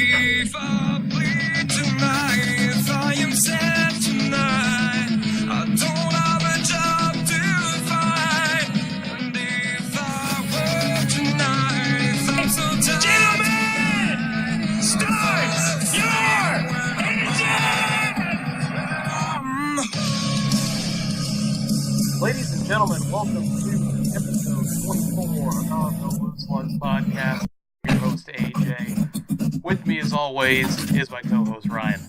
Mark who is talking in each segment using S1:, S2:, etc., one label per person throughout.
S1: If I bleed tonight, if I am sad tonight, I don't have a job to find. And if I work tonight, if I'm so tired. Gentlemen, start your engine!
S2: Ladies and gentlemen, welcome to episode 24 of the Lugs podcast. Your host AJ. With me, as always, is my co-host Ryan.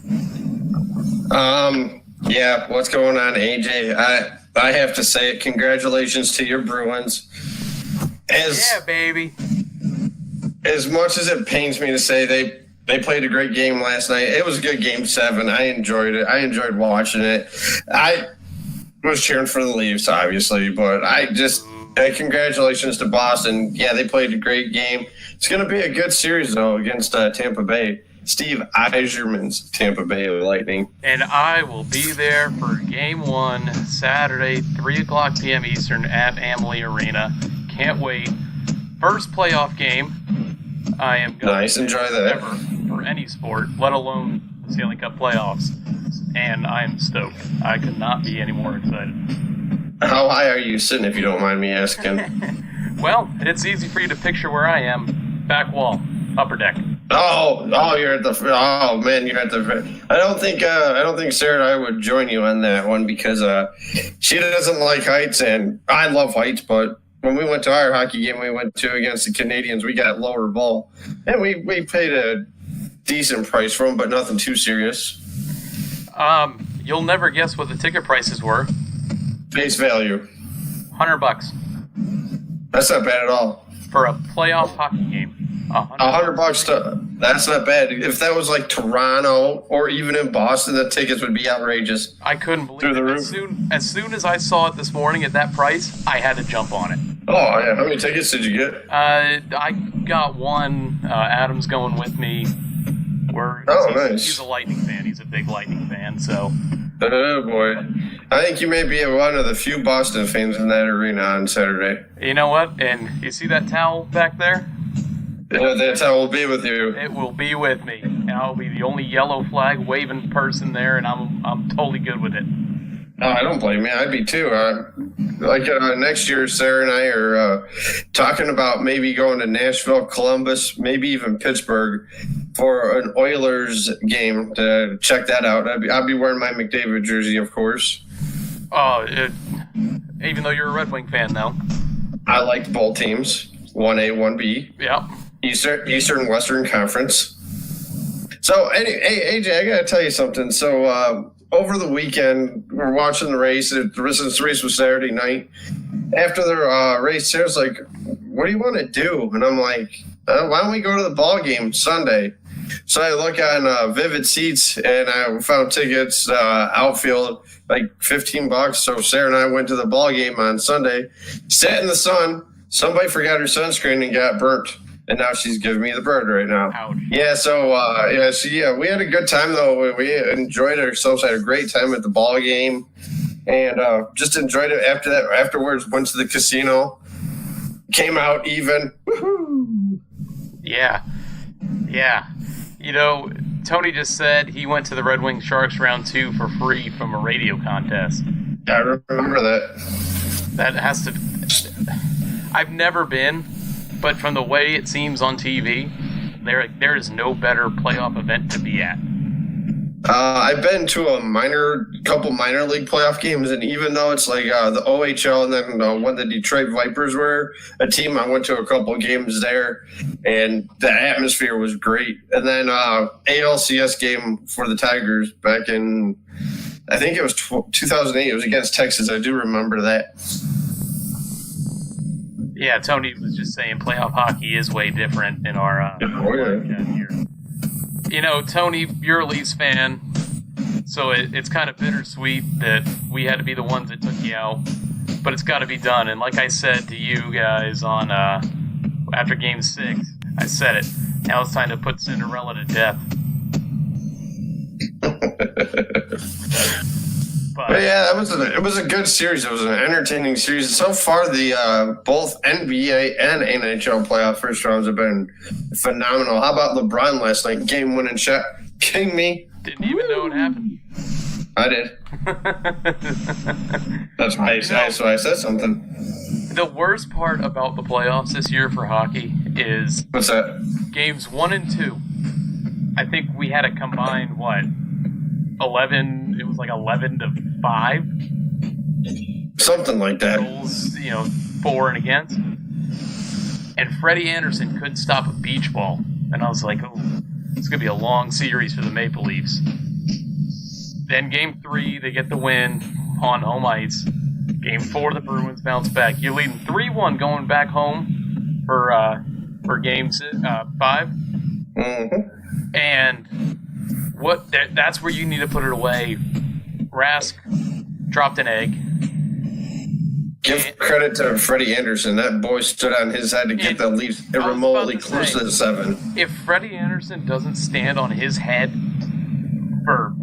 S3: Yeah, what's going on, AJ? I have to say it. Congratulations to your Bruins.
S2: Yeah, baby.
S3: As much as it pains me to say they played a great game last night. It was a good game 7. I enjoyed it. I enjoyed watching it. I was cheering for the Leafs, obviously, but congratulations to Boston. Yeah, they played a great game. It's going to be a good series, though, against Tampa Bay. Steve Yzerman's Tampa Bay Lightning.
S2: And I will be there for Game 1, Saturday, 3 o'clock p.m. Eastern at Amalie Arena. Can't wait. First playoff game I am going
S3: Nice,
S2: to
S3: enjoy that.
S2: ever for any sport, let alone the Stanley Cup playoffs. And I'm stoked. I could not be any more excited.
S3: How high are you sitting, if you don't mind me asking?
S2: Well, it's easy for you to picture where I am. Back wall, upper deck.
S3: You're at the. Oh man, you're at the. I don't think Sarah and I would join you on that one because she doesn't like heights, and I love heights. But when we went to our hockey game, we went to against the Canadians. We got lower ball, and we paid a decent price for them, but nothing too serious.
S2: You'll never guess what the ticket prices were.
S3: Face value.
S2: $100
S3: That's not bad at all.
S2: for a playoff hockey game.
S3: $100. That's not bad. If that was like Toronto or even in Boston, the tickets would be outrageous.
S2: I couldn't believe
S3: Through the
S2: it.
S3: roof.
S2: As soon as I saw it this morning at that price, I had to jump on it.
S3: Oh yeah, how many tickets did you get?
S2: I got one. Adam's going with me.
S3: Nice.
S2: He's a Lightning fan. He's a big Lightning fan. So.
S3: Oh boy, I think you may be one of the few Boston fans in that arena on Saturday.
S2: You know what? And you see that towel back there?
S3: Yeah, that's how we'll be with you.
S2: It will be with me, and I'll be the only yellow flag waving person there, and I'm totally good with it.
S3: No, I don't blame you. I'd be too. Next year, Sarah and I are talking about maybe going to Nashville, Columbus, maybe even Pittsburgh for an Oilers game to check that out. I'll be wearing my McDavid jersey, of course.
S2: Even though you're a Red Wing fan, though.
S3: I like both teams, 1A, 1B.
S2: Yep.
S3: Eastern Western Conference. So, hey, AJ, I got to tell you something. So, over the weekend, we're watching the race. This race was Saturday night. After the race, Sarah's like, what do you want to do? And I'm like, why don't we go to the ball game Sunday? So I look on Vivid Seats, and I found tickets, outfield, like $15. So Sarah and I went to the ball game on Sunday, sat in the sun. Somebody forgot her sunscreen and got burnt. And now she's giving me the bird right now.
S2: Ouch.
S3: Yeah, so, we had a good time, though. We enjoyed ourselves, had a great time at the ball game, and just enjoyed it after that. Afterwards, went to the casino, came out even. Woohoo!
S2: Yeah. You know, Tony just said he went to the Red Wing Sharks round 2 for free from a radio contest.
S3: I remember that.
S2: That has to... I've never been... But from the way it seems on TV, there is no better playoff event to be at.
S3: I've been to a couple minor league playoff games, and even though it's like the OHL and then when the Detroit Vipers were a team, I went to a couple games there, and the atmosphere was great. And then ALCS game for the Tigers back in, I think it was 2008. It was against Texas. I do remember that.
S2: Yeah, Tony was just saying playoff hockey is way different in our here. You know, Tony, you're a Leafs fan, so it's kind of bittersweet that we had to be the ones that took you out, but it's got to be done. And like I said to you guys on after Game 6, I said it. Now it's time to put Cinderella to death.
S3: But yeah, it was a good series. It was an entertaining series. So far, the both NBA and NHL playoff first rounds have been phenomenal. How about LeBron last night? Game-winning shot. Kidding me?
S2: Didn't even know it happened.
S3: I did. That's why I said something.
S2: The worst part about the playoffs this year for hockey is...
S3: What's that?
S2: Games 1 and 2. I think we had a combined, 11... It was like 11-5?
S3: Something like that.
S2: Goals, for and against. And Freddie Anderson couldn't stop a beach ball. And I was like, oh, it's going to be a long series for the Maple Leafs. Then Game 3, they get the win on home ice. Game 4, the Bruins bounce back. You're leading 3-1 going back home for Game 5.
S3: Mm-hmm.
S2: And that's where you need to put it away. Rask dropped an egg.
S3: Give credit to Freddie Anderson. That boy stood on his head to get the Leafs remotely close to the 7.
S2: If Freddie Anderson doesn't stand on his head for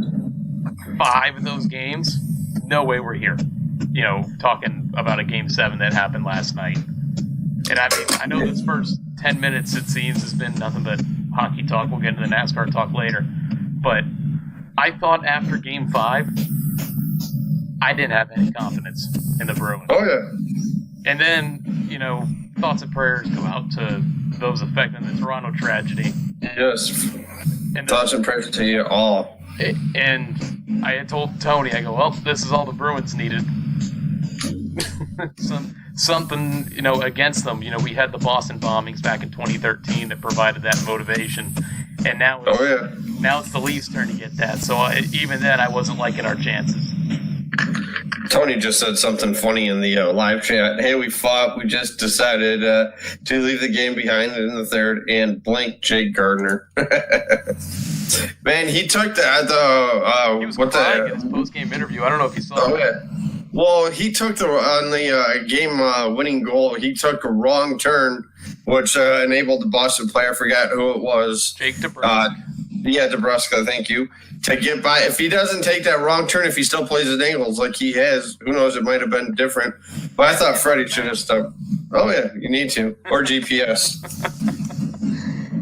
S2: 5 of those games, no way we're here. Talking about a Game 7 that happened last night. And I know this first 10 minutes, it seems, has been nothing but hockey talk. We'll get into the NASCAR talk later. But I thought after Game 5, I didn't have any confidence in the Bruins.
S3: Oh, yeah.
S2: And then, thoughts and prayers go out to those affected in the Toronto tragedy.
S3: Yes. And thoughts and prayers to you all.
S2: And I had told Tony, I go, well, this is all the Bruins needed. Something, against them. We had the Boston bombings back in 2013 that provided that motivation. And now it's the Leafs' turn to get that. So even then, I wasn't liking our chances.
S3: Tony just said something funny in the live chat. Hey, we fought. We just decided to leave the game behind in the third and blank Jake Gardner. Man, he took that.
S2: He was crying in his post-game interview. I don't know if you saw that.
S3: Yeah. Well, he took on the game-winning goal. He took a wrong turn, which enabled the Boston player. I forgot who it was.
S2: Jake DeBrusk.
S3: DeBrusk, thank you. To get by. If he doesn't take that wrong turn, if he still plays at angles like he has, who knows, it might have been different. But I thought Freddie should have stuck. Oh, yeah, you need to. Or GPS.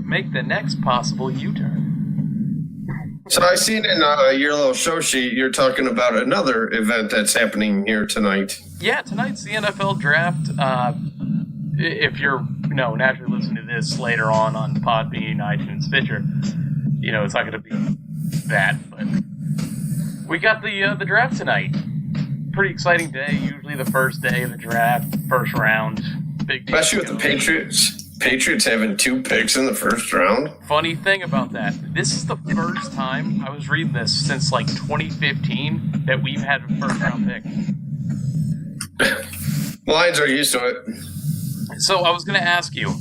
S2: Make the next possible U-turn.
S3: So I seen in your little show sheet, you're talking about another event that's happening here tonight.
S2: Yeah, tonight's the NFL draft. If you're, naturally listening to this later on Podbean, iTunes, Sittcher, it's not going to be that, but we got the draft tonight. Pretty exciting day. Usually the first day of the draft, first round, big deal.
S3: Especially with the Patriots. Patriots having 2 picks in the first round.
S2: Funny thing about that, this is the first time, I was reading this, since 2015 that we've had a first round pick.
S3: Lions are used to it.
S2: So I was going to ask you,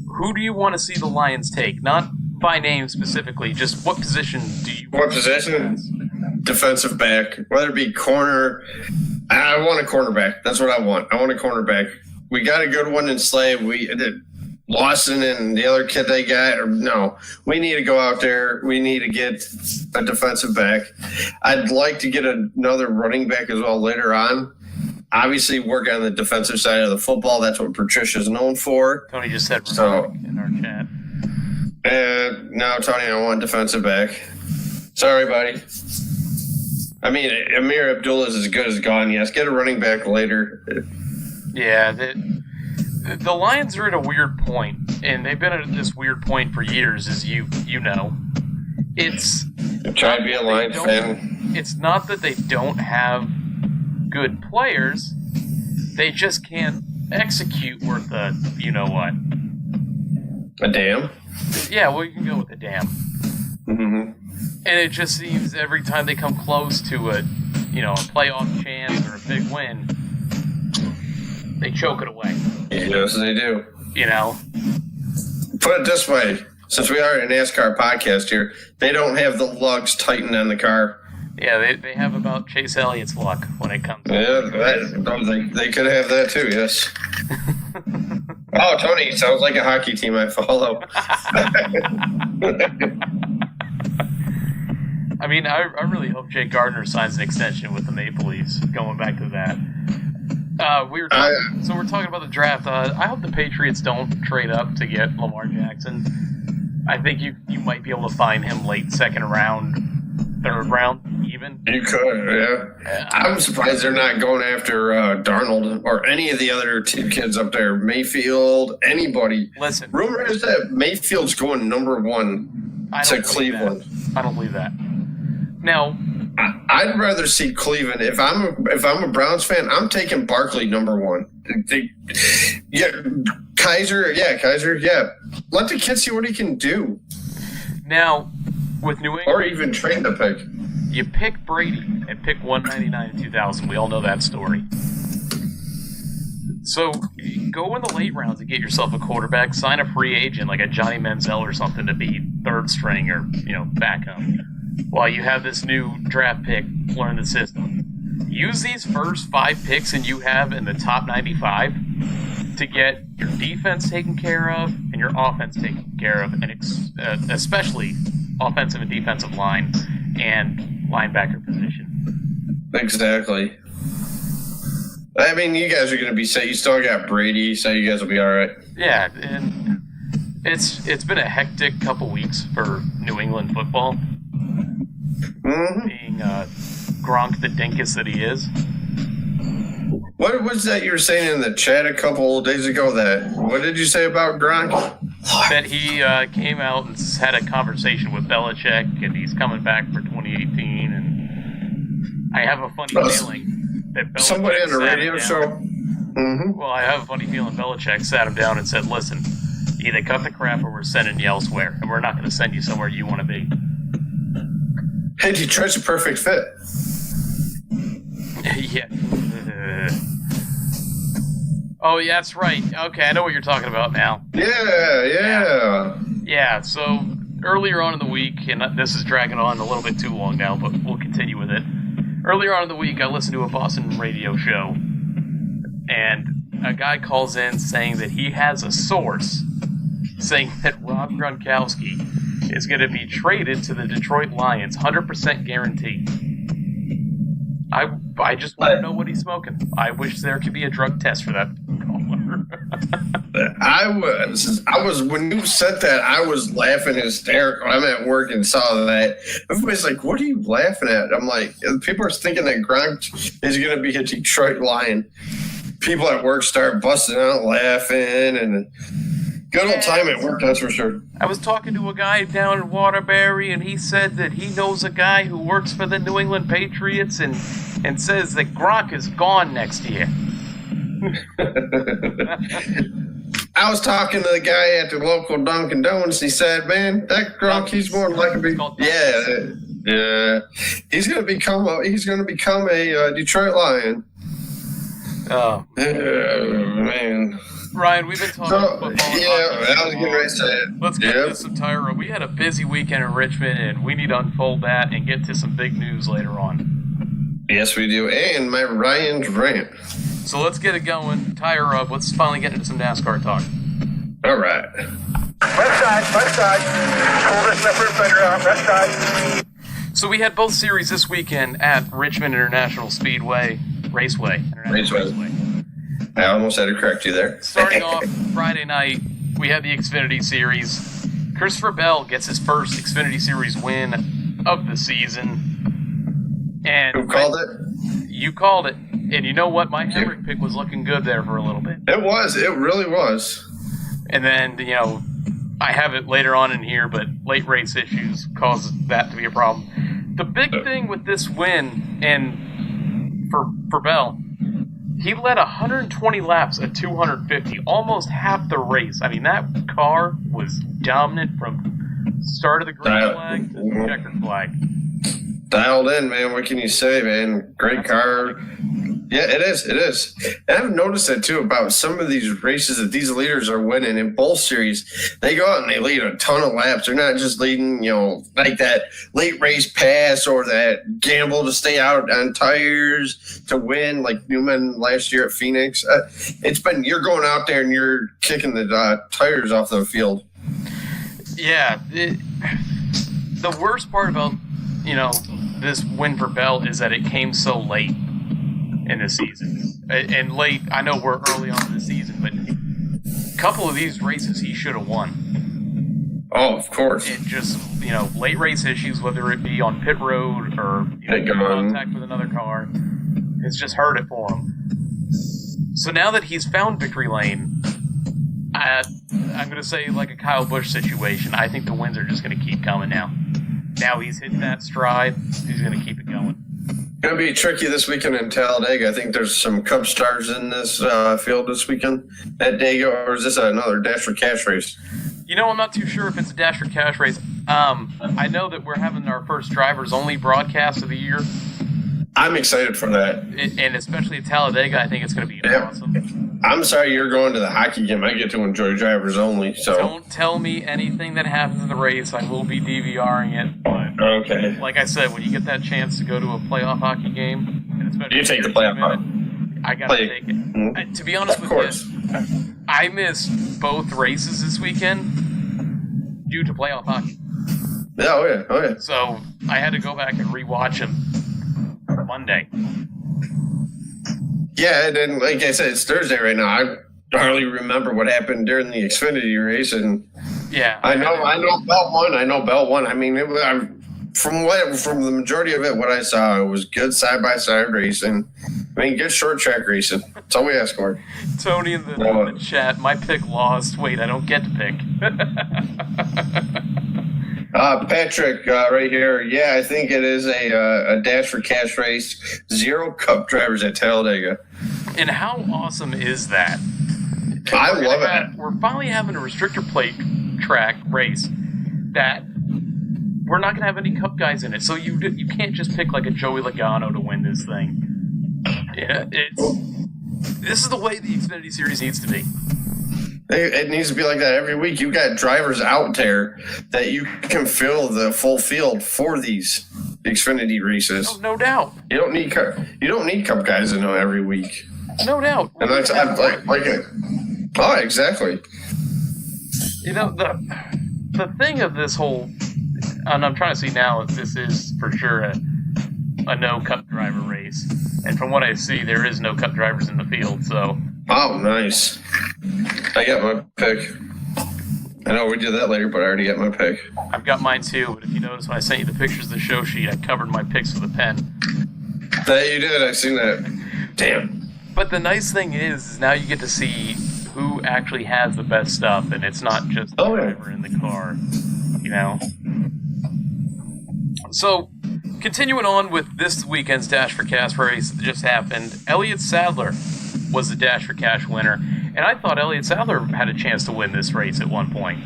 S2: who do you want to see the Lions take? Not by name specifically, just what position do you want?
S3: What position? Defensive back. Whether it be corner. I want a cornerback. That's what I want. I want a cornerback. We got a good one in Slade. Lawson and the other kid they got. No, we need to go out there. We need to get a defensive back. I'd like to get another running back as well later on. Obviously, work on the defensive side of the football. That's what Patricia's known for.
S2: Tony just said in our chat.
S3: No, Tony, I want defensive back. Sorry, buddy. I mean, Amir Abdullah is as good as gone. Yes, get a running back later.
S2: Yeah, the Lions are at a weird point, and they've been at this weird point for years, as you know. It's
S3: try to be a Lions fan.
S2: It's not that they don't have good players; they just can't execute worth a you-know-what.
S3: A damn?
S2: Yeah, well, you can go with a damn.
S3: Mm-hmm.
S2: And it just seems every time they come close to a playoff chance or a big win, they choke it away.
S3: Yes, they do. Put it this way, since we are a NASCAR podcast here, they don't have the lugs tightened on the car.
S2: Yeah, they have about Chase Elliott's luck when it comes to
S3: they could have that too, yes. Oh, Tony, sounds like a hockey team I follow.
S2: mean, I really hope Jake Gardner signs an extension with the Maple Leafs, going back to that. We're talking about the draft. I hope the Patriots don't trade up to get Lamar Jackson. I think you might be able to find him late second round, third round, even.
S3: You could, yeah. I'm surprised they're not going after Darnold or any of the other two kids up there. Mayfield, anybody.
S2: Listen.
S3: Rumor is that Mayfield's going number one to Cleveland.
S2: I don't believe that. Now,
S3: I'd rather see Cleveland. If I'm a Browns fan, I'm taking Barkley number one. Kaiser. Let the kid see what he can do.
S2: Now, with New England,
S3: or even trade the pick.
S2: You pick Brady at pick 199 in 2000. We all know that story. So go in the late rounds and get yourself a quarterback. Sign a free agent like a Johnny Manziel or something to be third string or backup. While you have this new draft pick, learn the system. Use these first 5 picks and you have in the top 95 to get your defense taken care of and your offense taken care of, and especially offensive and defensive line and linebacker position.
S3: Exactly. I mean, you guys are going to be safe. You still got Brady, so you guys will be all right.
S2: Yeah, and it's been a hectic couple weeks for New England football.
S3: Mm-hmm.
S2: Being Gronk the dinkus that he is.
S3: What was that you were saying in the chat a couple of days ago? What did you say about Gronk?
S2: That he came out and had a conversation with Belichick, and he's coming back for 2018. And I have a funny feeling that Belichick
S3: somebody on the radio show.
S2: Mm-hmm. Well, I have a funny feeling Belichick sat him down and said, "Listen, either cut the crap or we're sending you elsewhere, and we're not going to send you somewhere you want to be."
S3: Hey, Detroit's a perfect fit.
S2: Yeah. Oh, yeah, that's right. Okay, I know what you're talking about now.
S3: Yeah.
S2: So earlier on in the week, and this is dragging on a little bit too long now, but we'll continue with it. Earlier on in the week, I listened to a Boston radio show, and a guy calls in saying that he has a source saying that Rob Gronkowski is going to be traded to the Detroit Lions, 100% guaranteed. I just want to know what he's smoking. I wish there could be a drug test for that caller.
S3: I was when you said that, I was laughing hysterical. I'm at work and saw that. Everybody's like, "What are you laughing at?" I'm like, people are thinking that Gronk is going to be a Detroit Lion. People at work start busting out laughing, and good old time at work, that's for sure.
S2: I was talking to a guy down in Waterbury, and he said that he knows a guy who works for the New England Patriots and says that Gronk is gone next year.
S3: I was talking to the guy at the local Dunkin' Donuts. He said, "Man, that Gronk, he's more likely to be, he's going to become a Detroit Lion."
S2: Oh
S3: man.
S2: Ryan, we've been talking about football.
S3: Yeah, I was getting ready to say it.
S2: Let's get to some Tyra. We had a busy weekend in Richmond, and we need to unfold that and get to some big news later on.
S3: Yes, we do. And my Ryan's rant.
S2: So let's get it going. Tire up. Let's finally get into some NASCAR talk.
S3: All right.
S4: Left side. Coldest number better out. Left side.
S2: So we had both series this weekend at Richmond International Speedway. Raceway.
S3: I almost had to correct you there.
S2: Starting off Friday night, we had the Xfinity Series. Christopher Bell gets his first Xfinity Series win of the season. And
S3: who called it?
S2: You called it. And you know what? My Hemrick pick was looking good there for a little bit.
S3: It was. It really was.
S2: And then, I have it later on in here, but late race issues caused that to be a problem. The big thing with this win, and for Bell, he led 120 laps at 250, almost half the race. I mean, that car was dominant from start of the green flag to the checkered flag.
S3: Dialed in, man. What can you say, man? Great car. Yeah, it is. And I've noticed that, too, about some of these races that these leaders are winning in both series. They go out and they lead a ton of laps. They're not just leading, like that late race pass or that gamble to stay out on tires to win, like Newman last year at Phoenix. It's been, you're going out there and you're kicking the tires off the field.
S2: Yeah. The worst part about this win for Bell is that it came so late in the season. And late, I know we're early on in the season, but a couple of these races he should have won.
S3: Oh, of course.
S2: It just, late race issues, whether it be on pit road or contact with another car, it's just hurt it for him. So now that he's found victory lane, I'm going to say like a Kyle Busch situation. I think the wins are just going to keep coming now. Now he's hit that stride. He's going to keep it going.
S3: Going to be tricky this weekend in Talladega. I think there's some Cup stars in this field this weekend at Dega, or is this another Dash for Cash race?
S2: I'm not too sure if it's a Dash for Cash race. I know that we're having our first drivers only broadcast of the year.
S3: I'm excited for that.
S2: And especially at Talladega, I think it's going to be awesome.
S3: I'm sorry you're going to the hockey game. I get to enjoy drivers only. So
S2: don't tell me anything that happens in the race. I will be DVRing it. But
S3: okay.
S2: Like I said, when you get that chance to go to a playoff hockey game, and especially
S3: you take the playoff hockey.
S2: I got to take it.
S3: Mm-hmm.
S2: To be honest with you, I missed both races this weekend due to playoff hockey.
S3: Yeah, oh yeah.
S2: So I had to go back and rewatch them Monday.
S3: Yeah, and then, like I said, it's Thursday right now. I hardly remember what happened during the Xfinity race, and
S2: yeah,
S3: I know Bell won. I mean, from the majority of it, what I saw, it was good side by side racing. I mean, good short track racing. That's all we ask for.
S2: Tony in the chat, my pick lost. Wait, I don't get to pick.
S3: Patrick, right here. Yeah, I think it is a Dash for Cash race. 0 Cup drivers at Talladega.
S2: And how awesome is that?
S3: I love it.
S2: We're finally having a restrictor plate track race that we're not going to have any Cup guys in it. So you can't just pick like a Joey Logano to win this thing. Yeah, this is the way the Xfinity Series needs to be.
S3: It needs to be like that every week. You've got drivers out there that you can fill the full field for these Xfinity races.
S2: Oh, no doubt.
S3: You don't need Cup guys in them every week.
S2: No doubt.
S3: And that's like it. Oh, exactly.
S2: The thing of this whole, and I'm trying to see now if this is for sure a no Cup driver race. And from what I see, there is no Cup drivers in the field. So.
S3: Oh, nice. I got my pick. I know we do that later, but I already got my pick.
S2: I've got mine too, but if you notice when I sent you the pictures of the show sheet, I covered my picks with a pen.
S3: That you did, I've seen that. Damn.
S2: But the nice thing is now you get to see who actually has the best stuff, and it's not just the driver in the car, So, continuing on with this weekend's Dash for Cash race that just happened, Elliott Sadler was the Dash for Cash winner, and I thought Elliott Sadler had a chance to win this race at one point.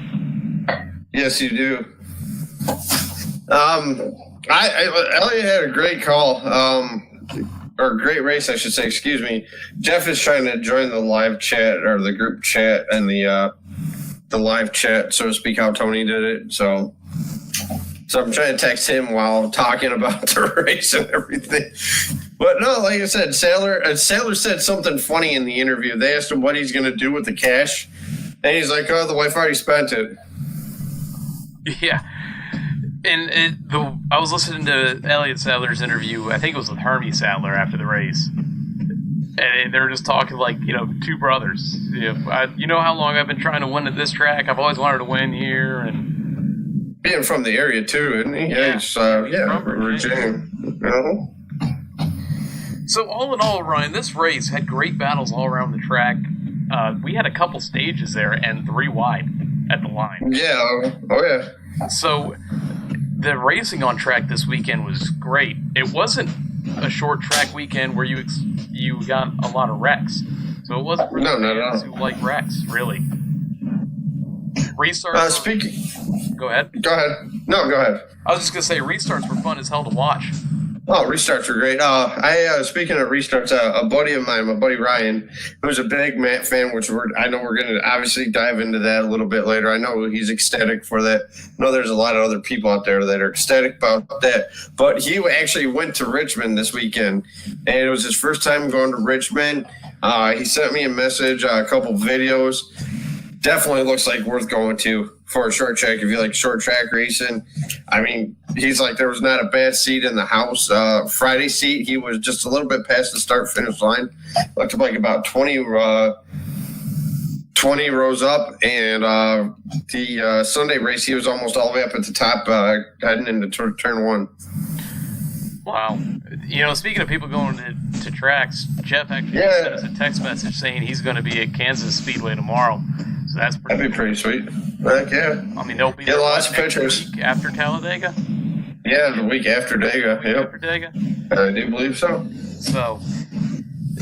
S3: Yes, you do. Elliott had a great call, or a great race, I should say. Excuse me. Jeff is trying to join the live chat or the group chat and the live chat, so to speak, how Tony did it. So I'm trying to text him while talking about the race and everything. But no, like I said, Sadler said something funny in the interview. They asked him what he's going to do with the cash, and he's like, "Oh, the wife already spent it."
S2: Yeah, and I was listening to Elliott Sadler's interview. I think it was with Hermie Sadler after the race, and they were just talking like two brothers. You know how long I've been trying to win at this track. I've always wanted to win here, and
S3: being from the area too, isn't he? Yeah, he's from Virginia.
S2: So all in all, Ryan, this race had great battles all around the track. We had a couple stages there and 3 wide at the line.
S3: Yeah, oh yeah.
S2: So the racing on track this weekend was great. It wasn't a short track weekend where you got a lot of wrecks. So it wasn't for fans who like wrecks, really. Restarts. Go ahead.
S3: Go ahead. No, go ahead.
S2: I was just gonna say restarts were fun as hell to watch.
S3: Oh, restarts were great. Speaking of restarts, a buddy of mine, my buddy Ryan, who's a big Matt fan, which I know we're going to obviously dive into that a little bit later. I know he's ecstatic for that. I know there's a lot of other people out there that are ecstatic about that. But he actually went to Richmond this weekend, and it was his first time going to Richmond. He sent me a message, a couple videos. Definitely looks like worth going to for a short track if you like short track racing. I mean, he's like, there was not a bad seat in the house. Friday seat, he was just a little bit past the start-finish line. Looked like about 20 rows up. And the Sunday race, he was almost all the way up at the top, heading into turn one.
S2: Wow. Speaking of people going to tracks, Jeff actually sent us a text message saying he's going to be at Kansas Speedway tomorrow. So that'd be
S3: pretty sweet. Heck yeah.
S2: I mean, they'll be there
S3: lots of pictures.
S2: Week after Talladega?
S3: Yeah, the week after Dega. Yep.
S2: After Dega?
S3: I do believe so.
S2: So,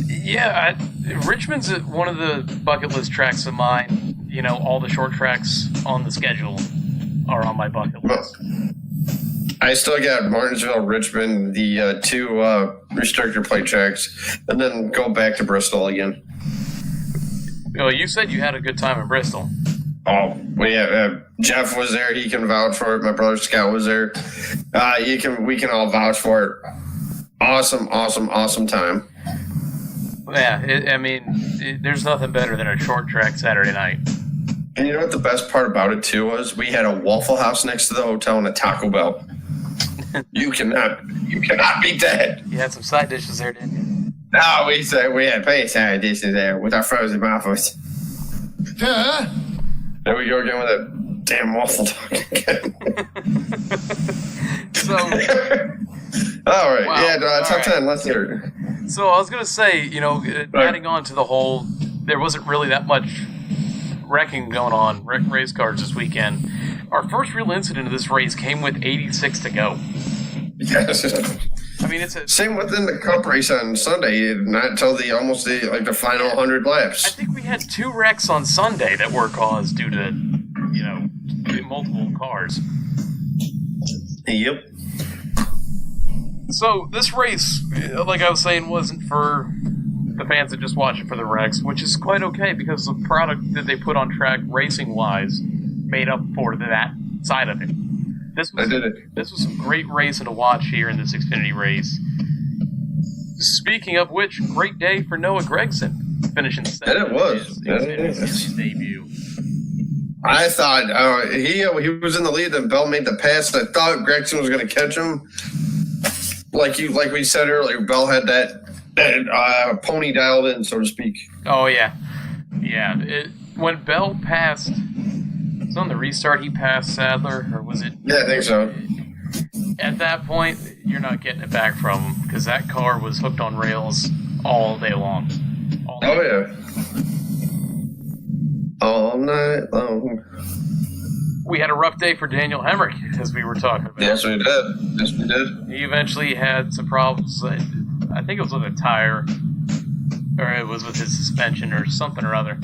S2: yeah, Richmond's one of the bucket list tracks of mine. All the short tracks on the schedule are on my bucket list.
S3: I still got Martinsville, Richmond, the two restrictor plate tracks, and then go back to Bristol again.
S2: Well, you said you had a good time in Bristol.
S3: Oh, yeah. Jeff was there. He can vouch for it. My brother Scott was there. We can all vouch for it. Awesome, awesome, awesome time.
S2: Yeah, there's nothing better than a short track Saturday night.
S3: And you know what the best part about it, too, was? We had a Waffle House next to the hotel and a Taco Bell. You cannot beat that.
S2: You had some side dishes there, didn't you?
S3: No, we had plenty of side dishes there with our frozen waffles.
S1: Yeah.
S3: There we go again with that damn waffle talk again.
S2: So,
S3: all right,
S2: wow.
S3: Top 10, let's hear it.
S2: So I was going to say, adding on to the whole, there wasn't really that much wrecking going on, race cars this weekend. Our first real incident of this race came with 86 to go.
S3: Yes.
S2: I mean,
S3: same within the Cup race on Sunday, not until the final 100 laps.
S2: I think we had 2 wrecks on Sunday that were caused due to, multiple cars.
S3: Yep.
S2: So this race, like I was saying, wasn't for the fans that just watch it for the wrecks, which is quite okay because the product that they put on track racing-wise made up for that side of it. This was some great racing to watch here in this Xfinity race. Speaking of which, great day for Noah Gragson, finishing second.
S3: And it was.
S2: In his debut.
S3: I thought he was in the lead, and Bell made the pass. I thought Gregson was going to catch him. Like we said earlier, Bell had that pony dialed in, so to speak.
S2: Oh yeah, yeah. When Bell passed, it was on the restart. He passed Sadler, or was it?
S3: Yeah, I think so.
S2: At that point, you're not getting it back from him because that car was hooked on rails all day long.
S3: Yeah. All night long.
S2: We had a rough day for Daniel Hemrick, as we were talking about.
S3: Yes, we did.
S2: He eventually had some problems. I think it was with a tire, or it was with his suspension, or something or other.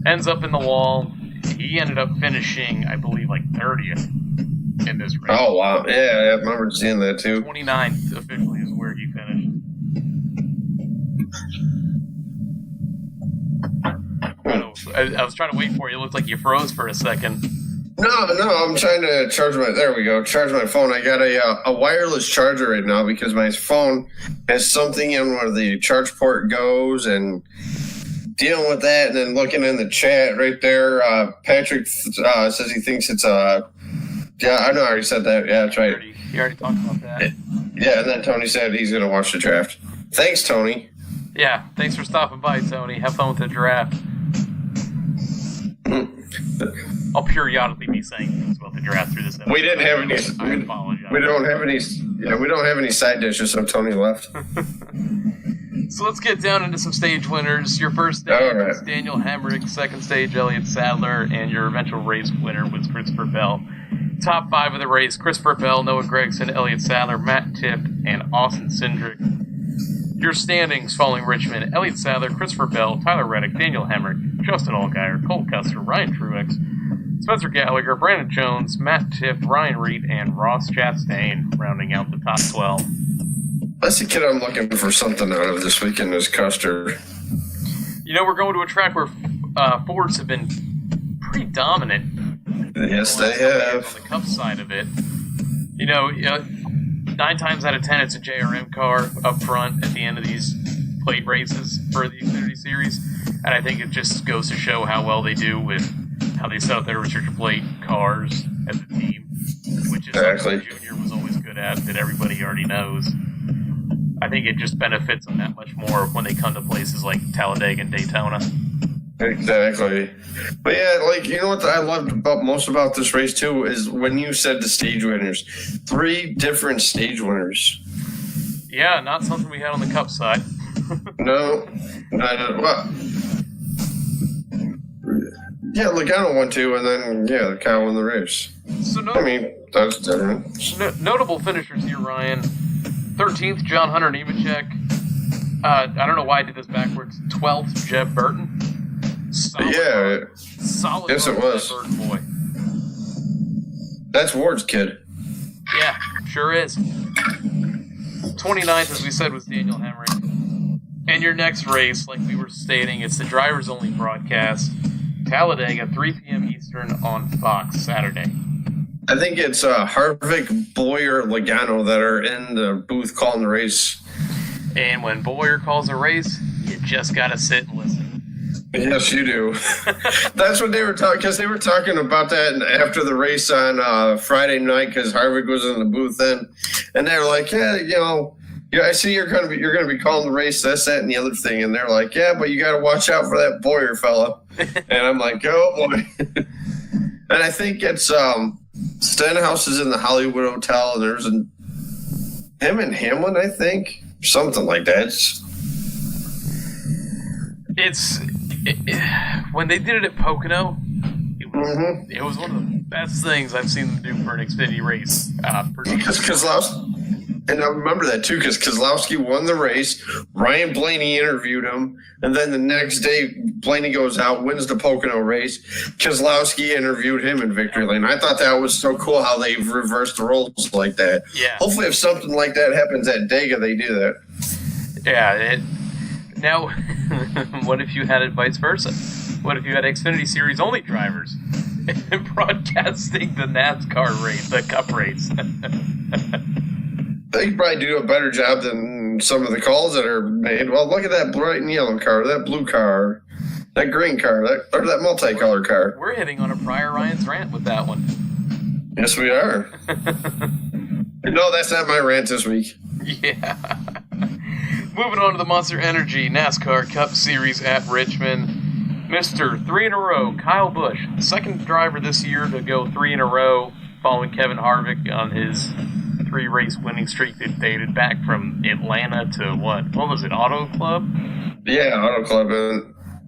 S2: Ends up in the wall. He ended up finishing, I believe, 30th in this race.
S3: Oh, wow. Yeah, I remember seeing that, too.
S2: 29th officially is where he finished. I was trying to wait for you. It looked like you froze for a second.
S3: No, I'm trying to charge my phone. I got a wireless charger right now because my phone has something in where the charge port goes, and dealing with that, and then looking in the chat right there, Patrick says he thinks it's yeah, I know I already said that. Yeah, that's right.
S2: You already talked about that.
S3: Yeah, and then Tony said he's going to watch the draft. Thanks, Tony.
S2: Yeah, thanks for stopping by, Tony. Have fun with the draft. I'll periodically be saying things about the draft through this episode.
S3: We didn't have any.
S2: I apologize.
S3: We don't have any. Yeah, we don't have any side dishes, so Tony left.
S2: So let's get down into some stage winners. Your first stage was Daniel Hemrick, second stage Elliott Sadler, and your eventual race winner was Christopher Bell. Top 5 of the race: Christopher Bell, Noah Gragson, Elliott Sadler, Matt Tiff, and Austin Cindric. Your standings following Richmond: Elliott Sadler, Christopher Bell, Tyler Reddick, Daniel Hemrick, Justin Allgaier, Cole Custer, Ryan Truex, Spencer Gallagher, Brandon Jones, Matt Tiff, Ryan Reed, and Ross Chastain, rounding out the top 12.
S3: That's the kid I'm looking for something out of this weekend is Custer.
S2: We're going to a track where Fords have been pretty dominant.
S3: Yes, they have.
S2: On the Cup side of it. 9 times out of 10, it's a JRM car up front at the end of these plate races for the Xfinity Series. And I think it just goes to show how well they do with how they set up their restrictor plate cars as a team, which is
S3: exactly.
S2: Junior was always good at that everybody already knows. I think it just benefits them that much more when they come to places like Talladega and Daytona.
S3: Exactly. But yeah, like, you know what I loved most about this race too is when you said the stage winners. 3 different stage winners.
S2: Yeah, not something we had on the Cup side.
S3: No. Well, yeah, Logano won 2, and then, yeah, Kyle won the race.
S2: So
S3: I mean, that's different.
S2: Notable finishers here, Ryan. 13th, John Hunter Nemechek. I don't know why I did this backwards. 12th, Jeb Burton. Solid.
S3: Yes, it was.
S2: Burton boy.
S3: That's Ward's kid.
S2: Yeah, sure is. 29th, as we said, was Daniel Hemrick. And your next race, like we were stating, it's the drivers only broadcast. Talladega, 3 p.m. Eastern on Fox Saturday.
S3: I think it's Harvick, Boyer, Logano that are in the booth calling the race.
S2: And when Boyer calls a race, you just gotta sit and listen.
S3: Yes, you do. That's what they were talking, because they were talking about that after the race on Friday night, because Harvick was in the booth then, and they were like, yeah, I see you're gonna be calling the race, this, that, and the other thing, and they're like, yeah, but you got to watch out for that Boyer fella, and I'm like, oh boy. And I think it's Stenhouse is in the Hollywood Hotel, and there's him and Hamlin, I think, something like that.
S2: When they did it at Pocono, it was one of the best things I've seen them do for an Xfinity race.
S3: Because Kozlowski, and I remember that too, because Kozlowski won the race, Ryan Blaney interviewed him, and then the next day Blaney goes out, wins the Pocono race. Kozlowski interviewed him in Victory Lane. I thought that was so cool how they've reversed the roles like that.
S2: Yeah.
S3: Hopefully, if something like that happens at Dega, they do that.
S2: Yeah. Now, what if you had it vice versa? What if you had Xfinity Series only drivers broadcasting the NASCAR race, the Cup race?
S3: They probably do a better job than some of the calls that are made. Well, look at that bright and yellow car, that blue car, that green car, that multicolored car.
S2: We're hitting on a prior Ryan's rant with that one.
S3: Yes, we are. No, that's not my rant this week.
S2: Yeah. Moving on to the Monster Energy NASCAR Cup Series at Richmond. Mr. 3 in a row, Kyle Busch, the second driver this year to go 3 in a row, following Kevin Harvick on his 3-race winning streak that dated back from Atlanta to what was it, Auto Club?
S3: Yeah, Auto Club.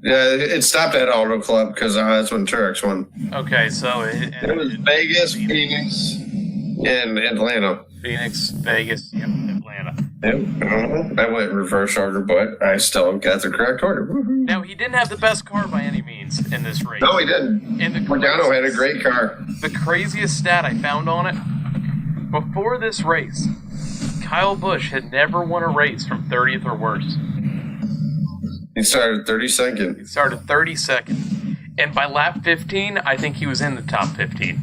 S3: Yeah, it stopped at Auto Club because that's when Truex won.
S2: Okay, so
S3: it was Vegas, Phoenix, and Atlanta.
S2: Phoenix, Vegas, yep, Atlanta.
S3: Yep. I went reverse order, but I still got the correct order. Woo-hoo.
S2: Now, he didn't have the best car by any means in this race.
S3: No, he didn't.
S2: And
S3: Logano had a great car.
S2: The craziest stat I found on it, before this race, Kyle Busch had never won a race from 30th or worse.
S3: He started 32nd.
S2: He started 32nd. And by lap 15, I think he was in the top 15.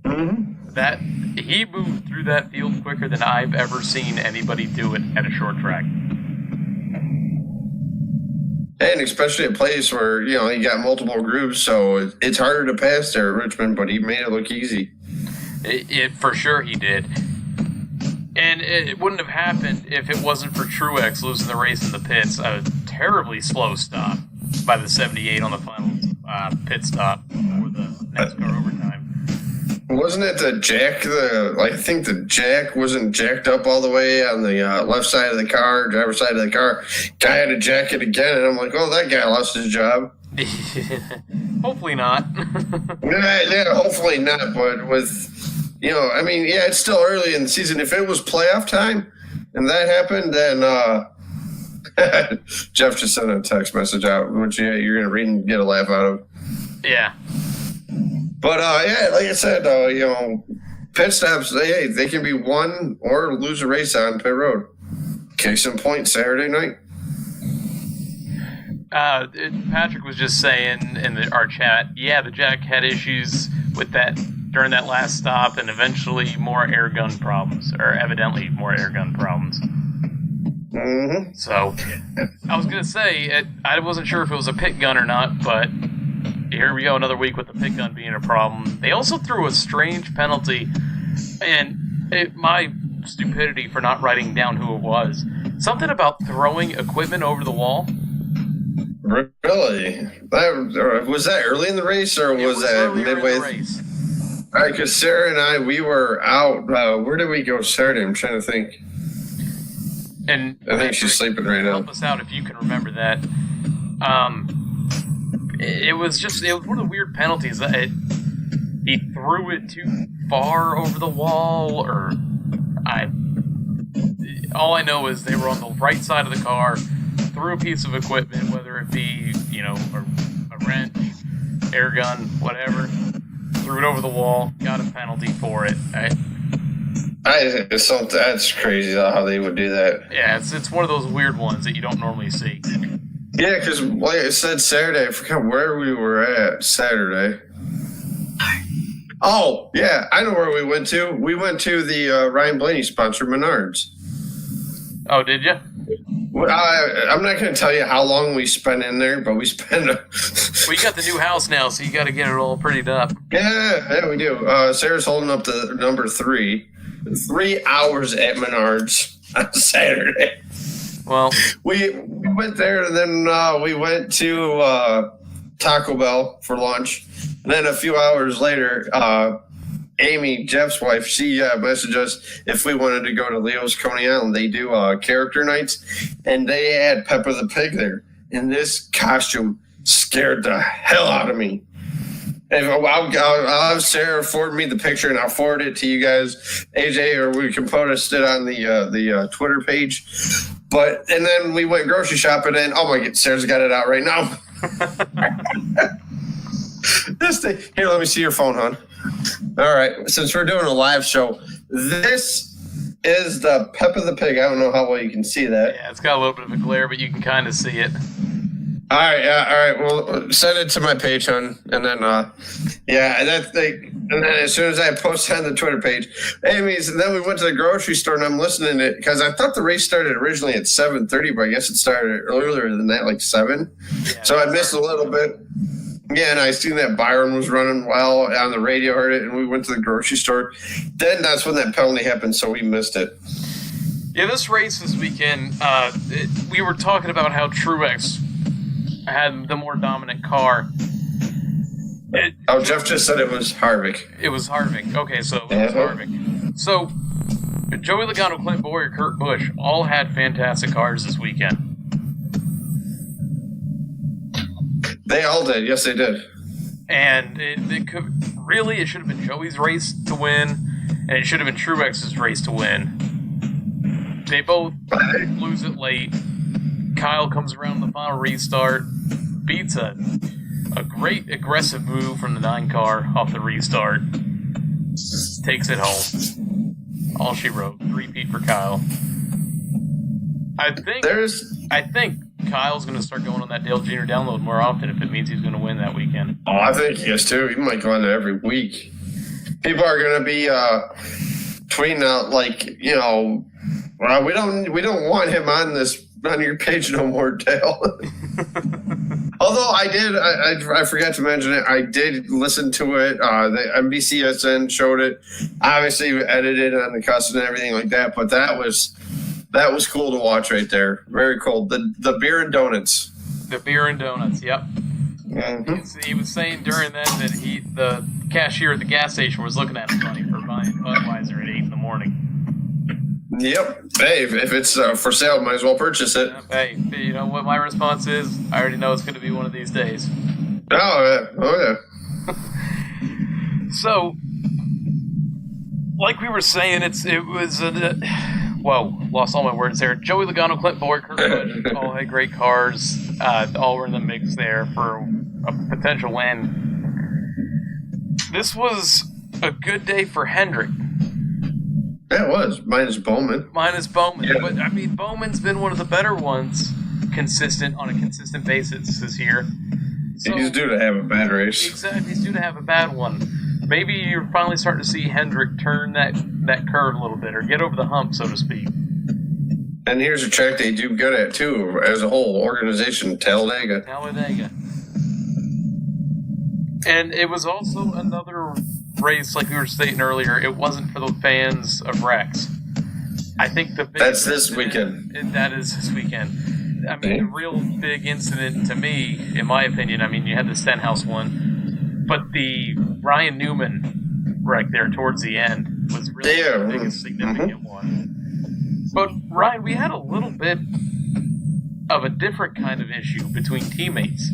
S3: Mm-hmm.
S2: He moved through that field quicker than I've ever seen anybody do it at a short track.
S3: And especially a place where, you got multiple groups, so it's harder to pass there at Richmond, but he made it look easy.
S2: It for sure he did. And it wouldn't have happened if it wasn't for Truex losing the race in the pits. A terribly slow stop by the 78 on the final pit stop for the NASCAR overtime.
S3: Wasn't it the jack? I think the jack wasn't jacked up all the way on the left side of the car, driver's side of the car. Guy had to jack it again, and I'm like, oh, that guy lost his job.
S2: Hopefully not.
S3: Yeah, hopefully not. But with, it's still early in the season. If it was playoff time and that happened, then Jeff just sent a text message out, which you're going to read and get a laugh out of.
S2: Yeah.
S3: But, like I said, pit stops, they can be won or lose a race on pit road. Case in point, Saturday night.
S2: Patrick was just saying in our chat, the Jack had issues with that during that last stop, and eventually more air gun problems, or evidently more air gun problems.
S3: Mm-hmm.
S2: So, I was going to say, I wasn't sure if it was a pit gun or not, but here we go, another week with the pit gun being a problem. They also threw a strange penalty, and my stupidity for not writing down who it was. Something about throwing equipment over the wall.
S3: Really? Was that early in the race, or was that midway?
S2: In the race.
S3: All right, because Sarah and I, we were out. Where did we go Saturday? I'm trying to think.
S2: And
S3: I think she's sleeping right now.
S2: Help us out if you can remember that. It was one of the weird penalties. He threw it too far over the wall, or all I know is they were on the right side of the car, threw a piece of equipment, whether it be, a wrench, air gun, whatever, threw it over the wall, got a penalty for it.
S3: That's crazy how they would do that.
S2: Yeah, it's one of those weird ones that you don't normally see.
S3: Yeah, because like I said Saturday, I forgot where we were at Saturday. Oh, yeah, I know where we went to. We went to the Ryan Blaney sponsored Menards.
S2: Oh, did you?
S3: I'm not going to tell you how long we spent in there, but we spent...
S2: Well, you got the new house now, so you got to get it all prettied up.
S3: Yeah, we do. Sarah's holding up the number 3. 3 hours at Menards on Saturday.
S2: Well...
S3: We went there, and then we went to Taco Bell for lunch. And then a few hours later, Amy, Jeff's wife, she messaged us if we wanted to go to Leo's Coney Island. They do character nights, and they had Peppa the Pig there. And this costume scared the hell out of me. And I'll have Sarah forward me the picture, and I'll forward it to you guys, AJ, or we can post it on the Twitter page. And then we went grocery shopping, and oh my God, Sarah's got it out right now. This thing. Here, let me see your phone, hon. All right, since we're doing a live show, this is the Peppa the Pig. I don't know how well you can see that.
S2: Yeah, it's got a little bit of a glare, but you can kind of see it.
S3: All right, well, send it to my page, hon, and then, and then as soon as I post it on the Twitter page, Amy's, and then we went to the grocery store, and I'm listening to it, because I thought the race started originally at 7:30, but I guess it started earlier than that, like 7. Yeah, so I missed a little bit. Yeah, and I seen that Byron was running well on the radio, heard it, and we went to the grocery store. Then that's when that penalty happened, so we missed it.
S2: Yeah, this race this weekend, we were talking about how Truex had the more dominant car.
S3: Jeff just said it was Harvick.
S2: It was Harvick. Okay, so it was Harvick. So, Joey Logano, Clint Bowyer, Kurt Busch all had fantastic cars this weekend.
S3: They all did. Yes, they did.
S2: And it should have been Joey's race to win, and it should have been Truex's race to win. They both lose it late. Kyle comes around the final restart, beats a great aggressive move from the 9 car off the restart, takes it home. All she wrote. Repeat for Kyle. I think Kyle's going to start going on that Dale Jr. download more often if it means he's going to win that weekend.
S3: Oh, I think he is too. He might go on there every week. People are going to be tweeting out we don't want him on your page no more, Dale. Although I forgot to mention it. I did listen to it. The NBCSN showed it. Obviously, we edited on the custom and everything like that. But that was cool to watch right there. Very cool. The beer and donuts. The beer and donuts. Yep. Mm-hmm. He was saying during that the cashier at the gas station was looking at him funny for buying Budweiser at 8 in the morning. Yep. Hey, if it's for sale, might as well purchase it. Hey, you know what my response is? I already know it's going to be one of these days. Oh, yeah. So, like we were saying, lost all my words there. Joey Logano, Clint Bowyer, Kurt Busch, all had great cars. All were in the mix there for a potential win. This was a good day for Hendrick. Yeah, it was. Minus Bowman. Yeah. But, I mean, Bowman's been one of the better ones on a consistent basis this year. So, he's due to have a bad race. Exactly. He's due to have a bad one. Maybe you're finally starting to see Hendrick turn that curve a little bit or get over the hump, so to speak. And here's a track they do good at, too, as a whole organization, Talladega. And it was also another race, like we were stating earlier, it wasn't for the fans of Rex.
S2: I think
S3: that's this weekend.
S2: That is this weekend. I mean, the real big incident to me, in my opinion, I mean, you had the Stenhouse one, but the Ryan Newman wreck there towards the end was really the biggest significant one. But, Ryan, we had a little bit of a different kind of issue between teammates.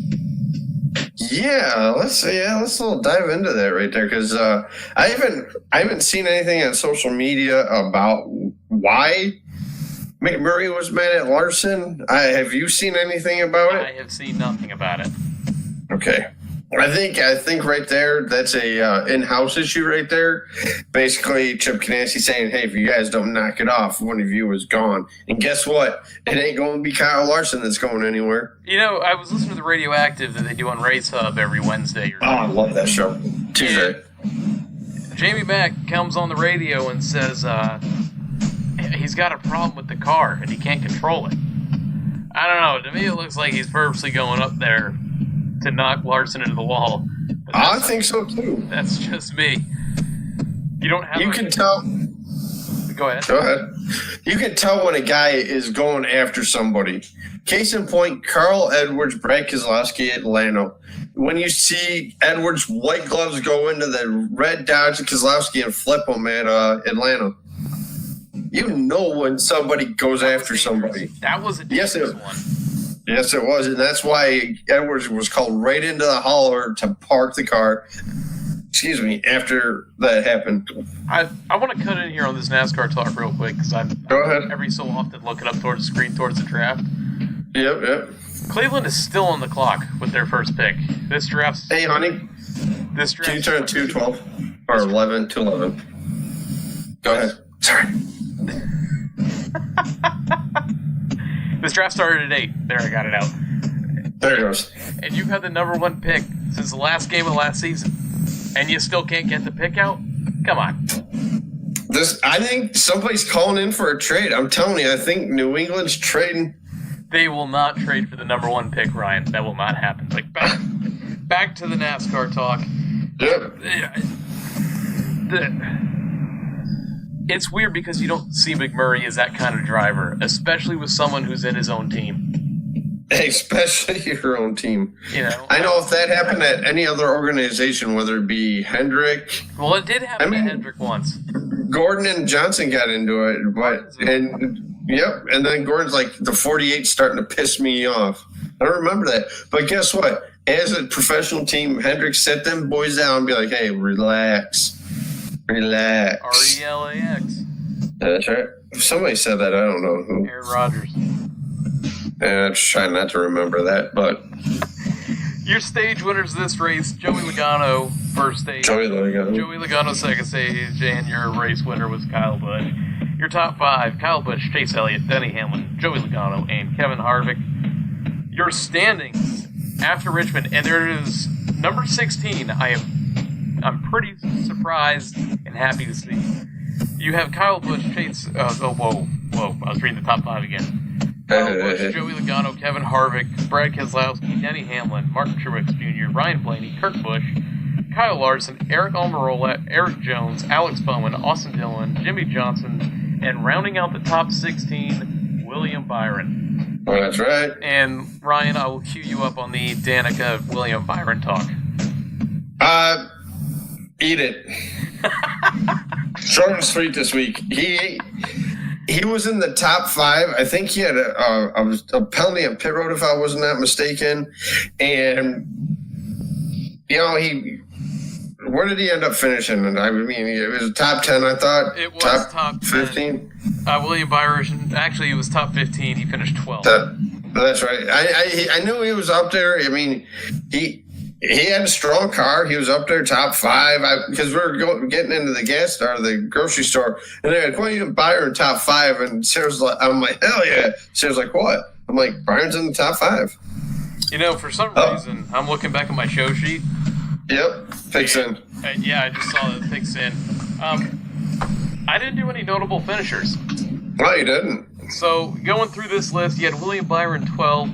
S3: Yeah, let's dive into that right there, because I haven't seen anything on social media about why McMurray was mad at Larson. Have you seen anything about it?
S2: I have seen nothing about it.
S3: Okay. I think right there, that's a in-house issue right there. Basically, Chip Canassi saying, hey, if you guys don't knock it off, one of you is gone. And guess what? It ain't going to be Kyle Larson that's going anywhere.
S2: You know, I was listening to the Radioactive that they do on Race Hub every Wednesday.
S3: I love that show. Tuesday.
S2: Jamie Mack comes on the radio and says he's got a problem with the car and he can't control it. I don't know. To me, it looks like he's purposely going up there to knock Larson into the wall.
S3: I think so too.
S2: That's just me. You don't have.
S3: You can tell.
S2: Go ahead.
S3: Go ahead. You can tell when a guy is going after somebody. Case in point, Carl Edwards, Brad Keselowski at Atlanta. When you see Edwards' white gloves go into the red Dodge Keselowski and flip them at Atlanta, you know when somebody goes after somebody.
S2: That was a dangerous one.
S3: Yes, it was, and that's why Edwards was called right into the hauler to park the car. Excuse me, after that happened.
S2: I want to cut in here on this NASCAR talk real quick, because I'm every so often looking up towards the screen towards the draft.
S3: Yep.
S2: Cleveland is still on the clock with their first pick. This draft's...
S3: Hey, honey.
S2: This draft...
S3: Can you turn 2-12? Or 11-11? Go ahead. Sorry.
S2: This draft started at 8. There, I got it out.
S3: There it goes.
S2: And you've had the number 1 pick since the last game of last season. And you still can't get the pick out? Come on.
S3: I think somebody's calling in for a trade. I'm telling you, I think New England's trading.
S2: They will not trade for the number 1 pick, Ryan. That will not happen. Like, back to the NASCAR talk.
S3: Yep.
S2: It's weird because you don't see McMurray as that kind of driver, especially with someone who's in his own team.
S3: Especially your own team.
S2: You know,
S3: I know if that happened at any other organization, whether it be Hendrick.
S2: Well, it did happen to Hendrick once.
S3: Gordon and Johnson got into it, and then Gordon's like, the 48's starting to piss me off. I don't remember that. But guess what? As a professional team, Hendrick set them boys down and be like, hey, relax.
S2: RELAX.
S3: That's right. If somebody said that, I don't know who.
S2: Aaron Rodgers.
S3: I'm just trying not to remember that, but...
S2: Your stage winners this race, Joey Logano, first stage.
S3: Joey
S2: Logano, second stage, and your race winner was Kyle Busch. Your top 5, Kyle Busch, Chase Elliott, Denny Hamlin, Joey Logano, and Kevin Harvick. Your standings after Richmond, and there is number 16. I'm pretty surprised and happy to see. You have Kyle Busch, Chase... whoa. I was reading the top 5 again. Kyle Busch, Joey Logano, Kevin Harvick, Brad Keselowski, Denny Hamlin, Martin Truex Jr., Ryan Blaney, Kurt Busch, Kyle Larson, Eric Almirola, Eric Jones, Alex Bowman, Austin Dillon, Jimmy Johnson, and rounding out the top 16, William Byron.
S3: Oh, that's right.
S2: And Ryan, I will cue you up on the Danica William Byron talk.
S3: Eat it. Short and sweet this week. He was in the top 5. I think he had a penalty on pit road, if I wasn't that mistaken. And, you know, where did he end up finishing? I mean, it was top 10, I thought.
S2: It was top
S3: 15.
S2: William Byron, actually, he was top 15. He finished 12th.
S3: That's right. I knew he was up there. I mean, he had a strong car. He was up there, top 5. Because we were getting into the grocery store, and they had William Byron top 5. And Sarah's like, I'm like, hell yeah. Sarah's like, what? I'm like, Byron's in the top 5.
S2: You know, for some reason, I'm looking back at my show sheet.
S3: Yep, picks in.
S2: Yeah, I just saw that it picks in. I didn't do any notable finishers.
S3: No, you didn't.
S2: So, going through this list, you had William Byron 12.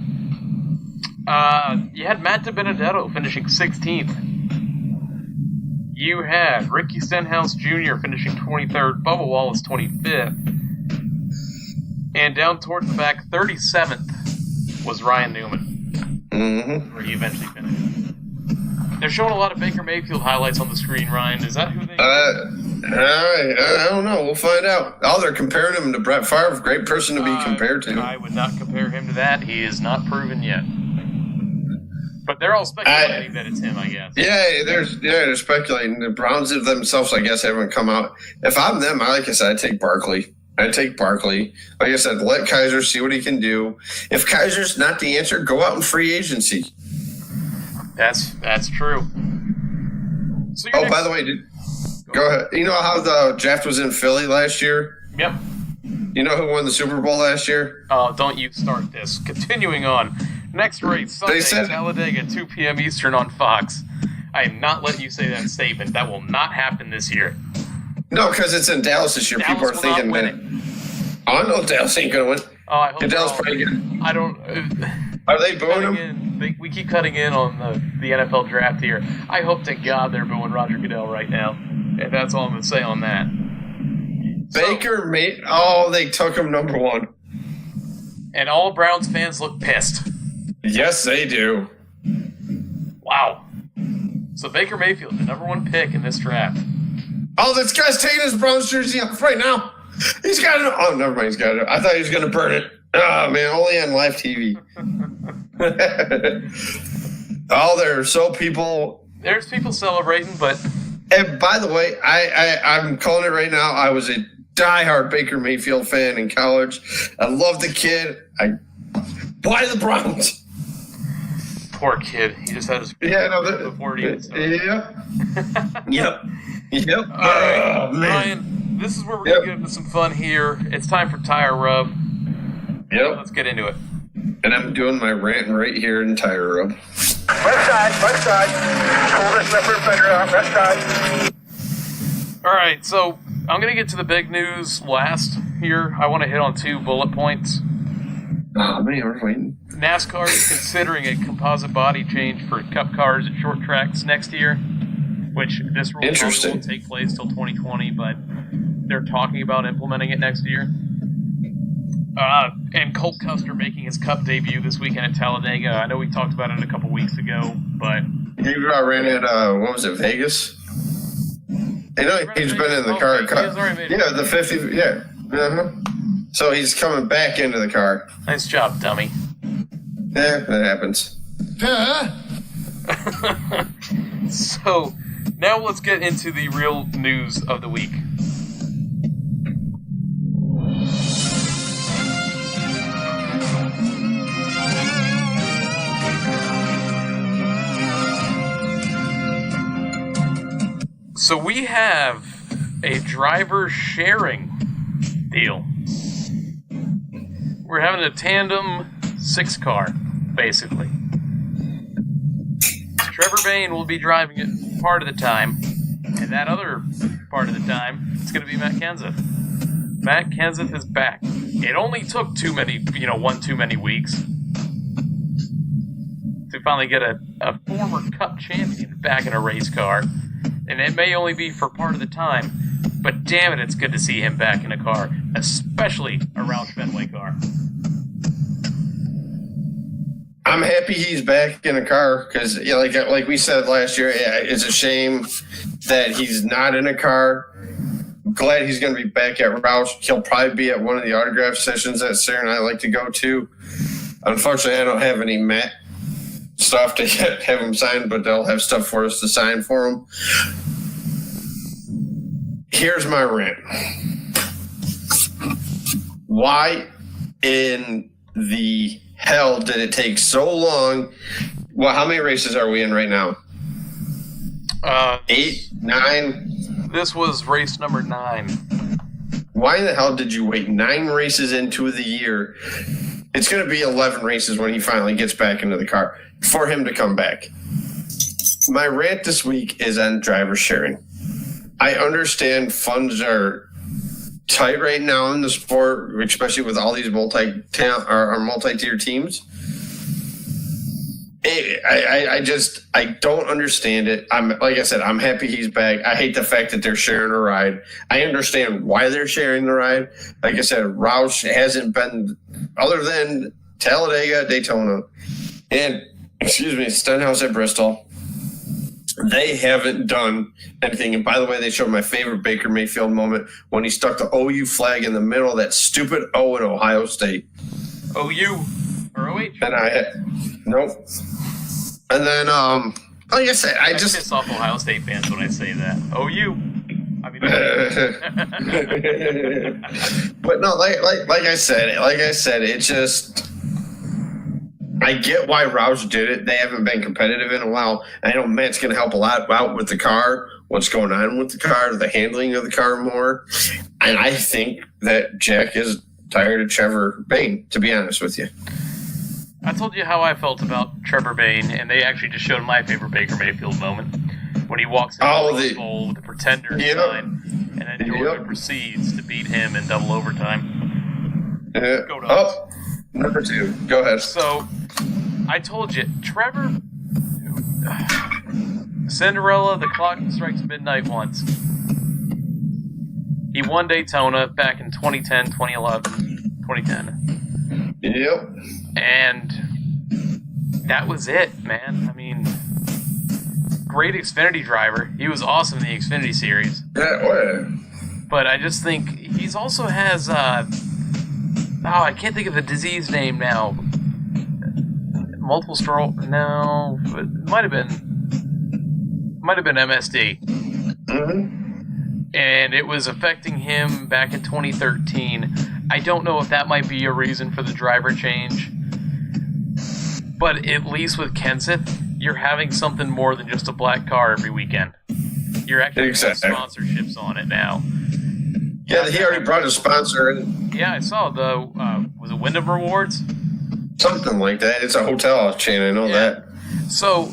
S2: You had Matt DiBenedetto finishing 16th. You had Ricky Stenhouse Jr. finishing 23rd. Bubba Wallace 25th. And down towards the back, 37th was Ryan Newman, where he eventually finished. They're showing a lot of Baker Mayfield highlights on the screen, Ryan. Is that who they
S3: I don't know. We'll find out. Oh, they're comparing him to Brett Favre. Great person to be compared to.
S2: I would not compare him to that. He is not proven yet. But they're all speculating that it's him, I guess.
S3: Yeah, they're speculating. The Browns themselves, I guess, haven't come out. If I'm them, like I said, I'd take Barkley. Like I said, let Kaiser see what he can do. If Kaiser's not the answer, go out in free agency.
S2: That's true. So
S3: by the way, go ahead. You know how the draft was in Philly last year?
S2: Yep.
S3: You know who won the Super Bowl last year?
S2: Oh, don't you start this. Continuing on. Next race, Sunday, Talladega, 2 p.m. Eastern on Fox. I am not letting you say that statement. That will not happen this year.
S3: No, because it's in Dallas this year.
S2: Dallas
S3: people are thinking that. I know Dallas ain't going to win.
S2: Oh, I hope
S3: Dallas probably good.
S2: I don't.
S3: Are they booing him?
S2: We keep cutting in on the NFL draft here. I hope to God they're booing Roger Goodell right now. And that's all I'm going to say on that.
S3: Baker made. They took him number 1.
S2: And all Browns fans look pissed.
S3: Yes, they do.
S2: Wow. So Baker Mayfield, the number 1 pick in this draft.
S3: Oh, this guy's taking his Browns jersey off right now. He's got it. Oh, never mind. He's got it. I thought he was going to burn it. Oh, man. Only on live TV.
S2: There's people celebrating, but...
S3: And by the way, I'm calling it right now. I was a diehard Baker Mayfield fan in college. I love the kid. Why the Browns?
S2: Poor kid. He just had his before he even started.
S3: Yep.
S2: All right, Ryan, this is where we're going to get into some fun here. It's time for Tire Rub.
S3: Yep.
S2: Let's get into it.
S3: And I'm doing my rant right here in Tire Rub.
S4: Left side. Pull this left rear fender out, left side.
S2: All right, so I'm going to get to the big news last here. I want to hit on 2 bullet points.
S3: Oh, man, we're waiting.
S2: NASCAR is considering a composite body change for Cup cars at short tracks next year, which this rule probably won't take place till 2020, but they're talking about implementing it next year. And Colt Custer making his Cup debut this weekend at Talladega. I know we talked about it a couple weeks ago, but...
S3: He ran at, what was it, Vegas? I know he's been in the car. The 50, yeah. Uh-huh. So he's coming back into the car.
S2: Nice job, dummy.
S3: Yeah, that happens.
S2: So, now let's get into the real news of the week. So we have a driver sharing deal. We're having a tandem 6-car, basically. Trevor Bayne will be driving it part of the time, and that other part of the time, it's going to be Matt Kenseth. Matt Kenseth is back. It only took one too many weeks to finally get a former Cup champion back in a race car. And it may only be for part of the time, but damn it, it's good to see him back in a car, especially a Roush Fenway car.
S3: I'm happy he's back in a car because, like we said last year, it's a shame that he's not in a car. I'm glad he's going to be back at Roush. He'll probably be at one of the autograph sessions that Sarah and I like to go to. Unfortunately, I don't have any Matt stuff to have him signed, but they'll have stuff for us to sign for him. Here's my rant. Why in the hell did it take so long? Well, how many races are we in right now? 8, 9?
S2: This was race number 9.
S3: Why in the hell did you wait 9 races into the year? It's going to be 11 races when he finally gets back into the car for him to come back. My rant this week is on driver sharing. I understand funds are tight right now in the sport, especially with all these multi-tier teams. I don't understand it. Like I said, I'm happy he's back. I hate the fact that they're sharing a ride. I understand why they're sharing the ride. Like I said, Roush hasn't been, other than Talladega, Daytona, and Stenhouse at Bristol. They haven't done anything. And by the way, they showed my favorite Baker Mayfield moment when he stuck the OU flag in the middle of that stupid O at Ohio State.
S2: OU or OH?
S3: And nope. And then, like I said, I just
S2: piss off Ohio State fans when I say that. OU. I mean,
S3: but no, like I said, it just. I get why Roush did it. They haven't been competitive in a while. I know Matt's going to help a lot out with the car, what's going on with the car, the handling of the car more. And I think that Jack is tired of Trevor Bayne, to be honest with you.
S2: I told you how I felt about Trevor Bayne, and they actually just showed my favorite Baker Mayfield moment when he walks into the Rose Bowl with the Pretender sign, and then Georgia proceeds to beat him in double overtime. Go Dogs.
S3: Oh, number 2. Go ahead.
S2: So, I told you, Trevor, Cinderella, the clock strikes midnight once. He won Daytona back in 2010, 2011, 2010.
S3: Yep.
S2: And that was it, man. I mean, great Xfinity driver. He was awesome in the Xfinity series.
S3: Yeah.
S2: But I just think he's also has, I can't think of the disease name now. Multiple sclerosis? No, it might have been MSD.
S3: Mm-hmm.
S2: And it was affecting him back in 2013. I don't know if that might be a reason for the driver change. But at least with Kenseth, you're having something more than just a black car every weekend. You're actually having sponsorships on it now.
S3: Yeah, he already brought a sponsor in.
S2: Yeah, I saw was it Wyndham Rewards?
S3: Something like that. It's a hotel chain, I know that.
S2: So,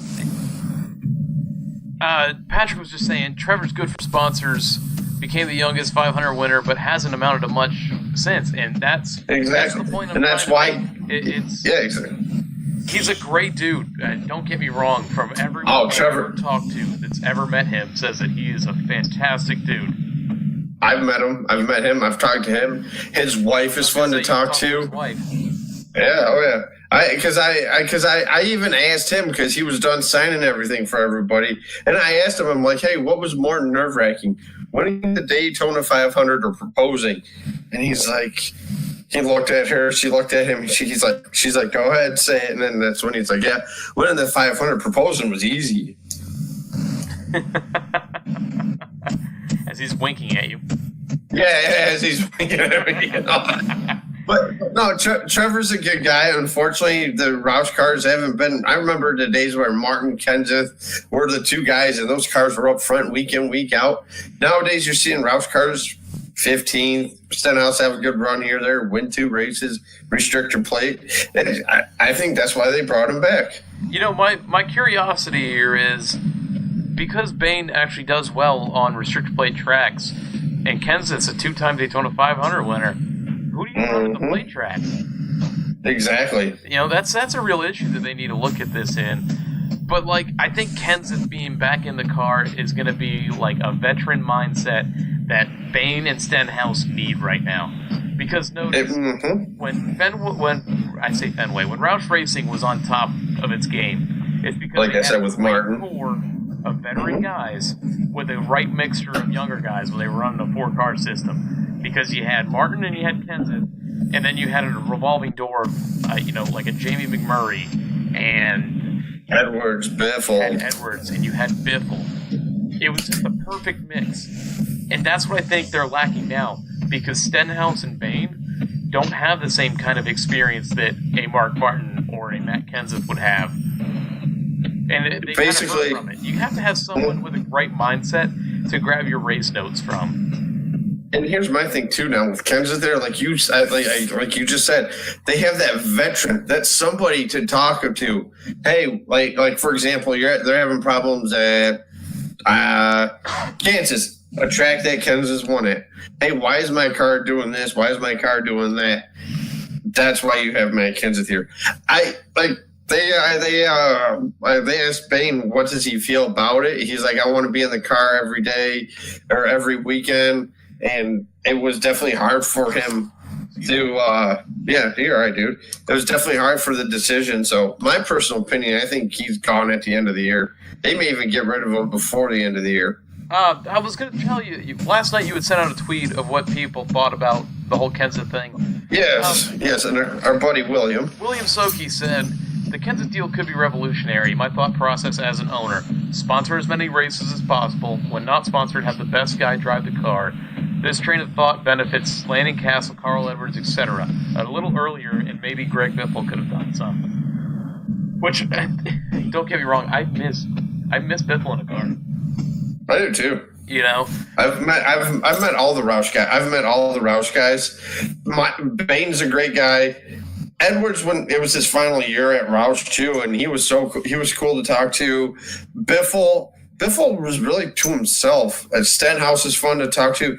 S2: Patrick was just saying, Trevor's good for sponsors, became the youngest 500 winner, but hasn't amounted to much since, and that's the point.
S3: Exactly.
S2: He's a great dude. Don't get me wrong. From everyone I've ever talked to that's ever met him, says that he is a fantastic dude.
S3: I've met him. I've talked to him. His wife is fun to talk to.
S2: His wife.
S3: Yeah, oh yeah. I even asked him because he was done signing everything for everybody, and I asked him, I'm like, hey, what was more nerve-wracking, winning the Daytona 500 or proposing? And he's like, he looked at her, she looked at him, she's like, go ahead, say it. And then that's when he's like, yeah, winning the 500, proposing was easy.
S2: As he's winking at you.
S3: Yeah, as he's winking at me. But no, Trevor's a good guy. Unfortunately, the Roush cars haven't been. I remember the days where Martin, Kenseth were the two guys, and those cars were up front week in, week out. Nowadays, you're seeing Roush cars 15th. Stenhouse have a good run here, there, win 2 races, restrictor plate. And I think that's why they brought him back.
S2: You know, my curiosity here is, because Bayne actually does well on restrictor plate tracks, and Kenseth's a 2-time Daytona 500 winner, who do you run in the plate tracks?
S3: Exactly.
S2: You know, that's a real issue that they need to look at this in. But, like, I think Kenseth being back in the car is going to be, like, a veteran mindset that Bayne and Stenhouse need right now. Because notice, when Roush Racing was on top of its game, it's because
S3: like I said with Martin,
S2: core of veteran guys with a right mixture of younger guys when they were running a 4-car system. Because you had Martin and you had Kenseth, and then you had a revolving door, like a Jamie McMurray and
S3: Edwards, Biffle.
S2: And you had Biffle. It was just a perfect mix. And that's what I think they're lacking now, because Stenhouse and Bayne don't have the same kind of experience that a Mark Martin or a Matt Kenseth would have. And they basically, kind of from it. You have to have someone with a right mindset to grab your race notes from.
S3: And here's my thing too. Now with Kenseth there, like you just said, they have that veteran. That's somebody to talk to. Hey, like for example, they're having problems at Kansas, a track that Kenseth won at. Hey, why is my car doing this? Why is my car doing that? That's why you have Matt Kenseth here. They asked Bane, what does he feel about it? He's like, I want to be in the car every day or every weekend, and it was definitely hard for him to. Yeah, you're all right, dude. It was definitely hard for the decision. So, my personal opinion, I think he's gone at the end of the year. They may even get rid of him before the end of the year.
S2: I was going to tell you, last night you had sent out a tweet of what people thought about the whole Kenseth thing.
S3: Yes, and our buddy William
S2: Soki said, the Kenseth deal could be revolutionary. My thought process as an owner, sponsor as many races as possible. When not sponsored, have the best guy drive the car. This train of thought benefits Landon Castle, Carl Edwards, etc. A little earlier, and maybe Greg Biffle could have done something. Which, don't get me wrong, I miss Biffle in a car.
S3: I do too.
S2: You know,
S3: I've met all the Roush guys. I've met all the Roush guys. Bane's a great guy. Edwards, when it was his final year at Roush too, and he was cool to talk to. Biffle was really to himself. Stenhouse is fun to talk to.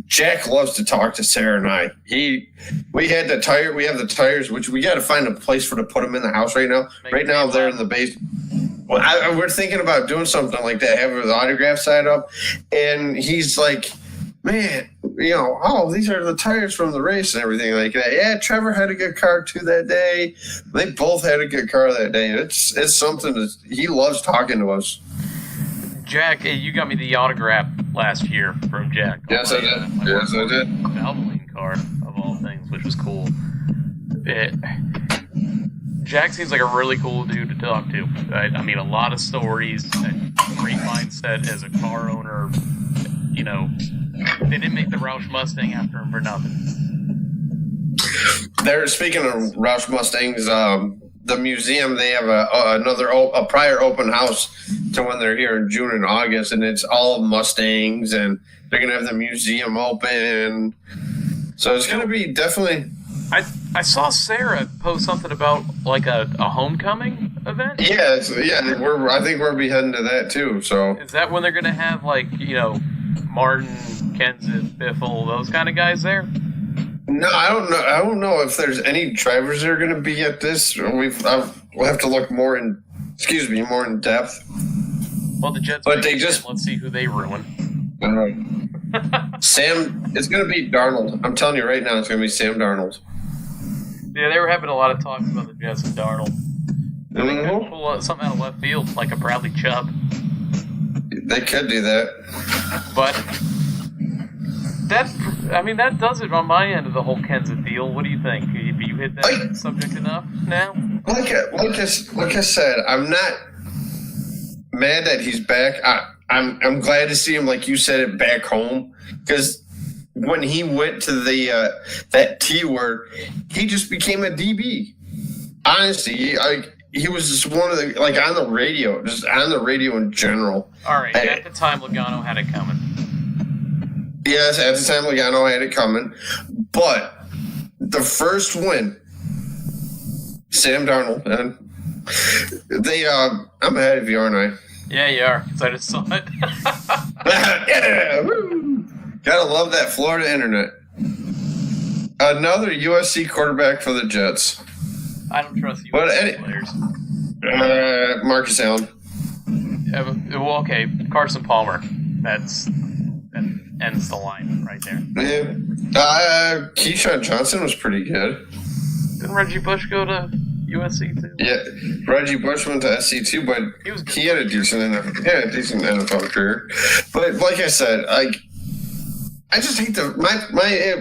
S3: Jack loves to talk to Sarah and I. We have the tires, which we got to find a place to put them in the house right now. Right now they're in the basement. Well, we're thinking about doing something like that, have the autograph side up, and he's like, man, these are the tires from the race and everything like that. Yeah, Trevor had a good car too that day. They both had a good car that day. It's something that he loves talking to us.
S2: Jack, you got me the autograph last year from Jack.
S3: Yes, I did. Yes, I did.
S2: The Valvoline car, of all things, which was cool. Jack seems like a really cool dude to talk to. I mean, a lot of stories, a great mindset as a car owner. They didn't make the Roush Mustang after him for nothing.
S3: They're speaking of Roush Mustangs. The museum, they have a prior open house to when they're here in June and August, and it's all Mustangs, and they're gonna have the museum open. So it's gonna be definitely.
S2: I saw Sarah post something about like a homecoming event.
S3: Yeah. I think we'll be heading to that too. So
S2: is that when they're gonna have Martin, Kenseth, Biffle, those kind of guys there?
S3: No, I don't know. I don't know if there's any drivers that are going to be at this. We'll have to look more in depth.
S2: Well, the Jets.
S3: But
S2: let's see who they ruin.
S3: Sam, it's going to be Darnold. I'm telling you right now, it's going to be Sam Darnold.
S2: Yeah, they were having a lot of talks about the Jets and Darnold. They could pull something out of left field, like a Bradley Chubb.
S3: They could do that.
S2: But that does it on my end of the whole Kenseth deal. What do you think? Have you hit that subject enough now?
S3: Like I said, I'm not mad that he's back. I'm glad to see him, like you said, it back home, because when he went to the that T word, he just became a DB. Honestly, he was just one of the, on the radio, just on the radio in general.
S2: All right, at the time, Logano had it coming.
S3: Yes, at the time, Logano had it coming. But the first win, Sam Darnold, and I'm ahead of you, aren't I?
S2: Yeah, you are, because I just saw it.
S3: Yeah, woo. Gotta love that Florida internet. Another USC quarterback for the Jets.
S2: I don't trust USC players.
S3: Marcus Allen.
S2: Well, okay, Carson Palmer. That ends the line right there.
S3: Yeah. Keyshawn Johnson was pretty good.
S2: Didn't Reggie Bush go to USC too?
S3: Yeah, Reggie Bush went to SC too, but he had a decent NFL career. But like I said, I just hate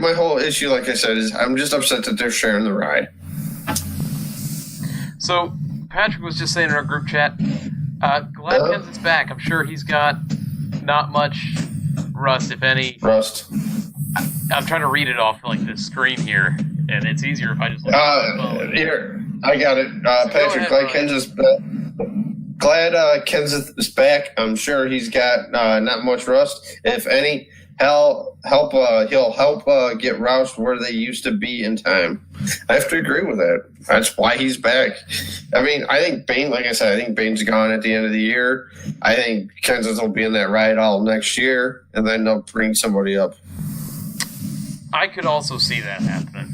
S3: my whole issue. Like I said, is I'm just upset that they're sharing the ride.
S2: So Patrick was just saying in our group chat, glad Kenseth's back. I'm sure he's got not much rust, if any.
S3: Rust.
S2: I'm trying to read it off the screen here, and it's easier if I just look at the phone.
S3: Here, I got it. Patrick, glad Kenseth's back. Glad Kenseth is back. I'm sure he's got not much rust, if any. He'll help get Roush where they used to be in time. I have to agree with that. That's why he's back. I mean, I think Bane, like I said, I think Bane's gone at the end of the year. I think Kenseth will be in that ride all next year, and then they'll bring somebody up.
S2: I could also see that happening.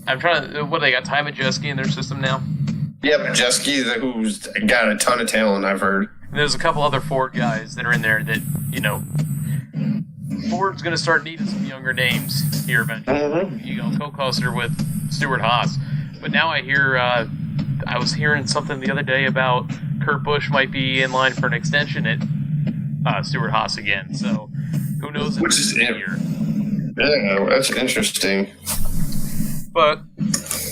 S2: I'm trying to. What, they got Ty Majeski in their system now?
S3: Yep, Jeske, who's got a ton of talent, I've heard.
S2: There's a couple other Ford guys that are in there that, you know, Ford's going to start needing some younger names here eventually.
S3: Mm-hmm.
S2: You know, Cole Custer with Stuart Haas. But now I hear, I was hearing something the other day about Kurt Busch might be in line for an extension at Stuart Haas again. So who knows?
S3: Which is
S2: year.
S3: Yeah, that's interesting.
S2: But,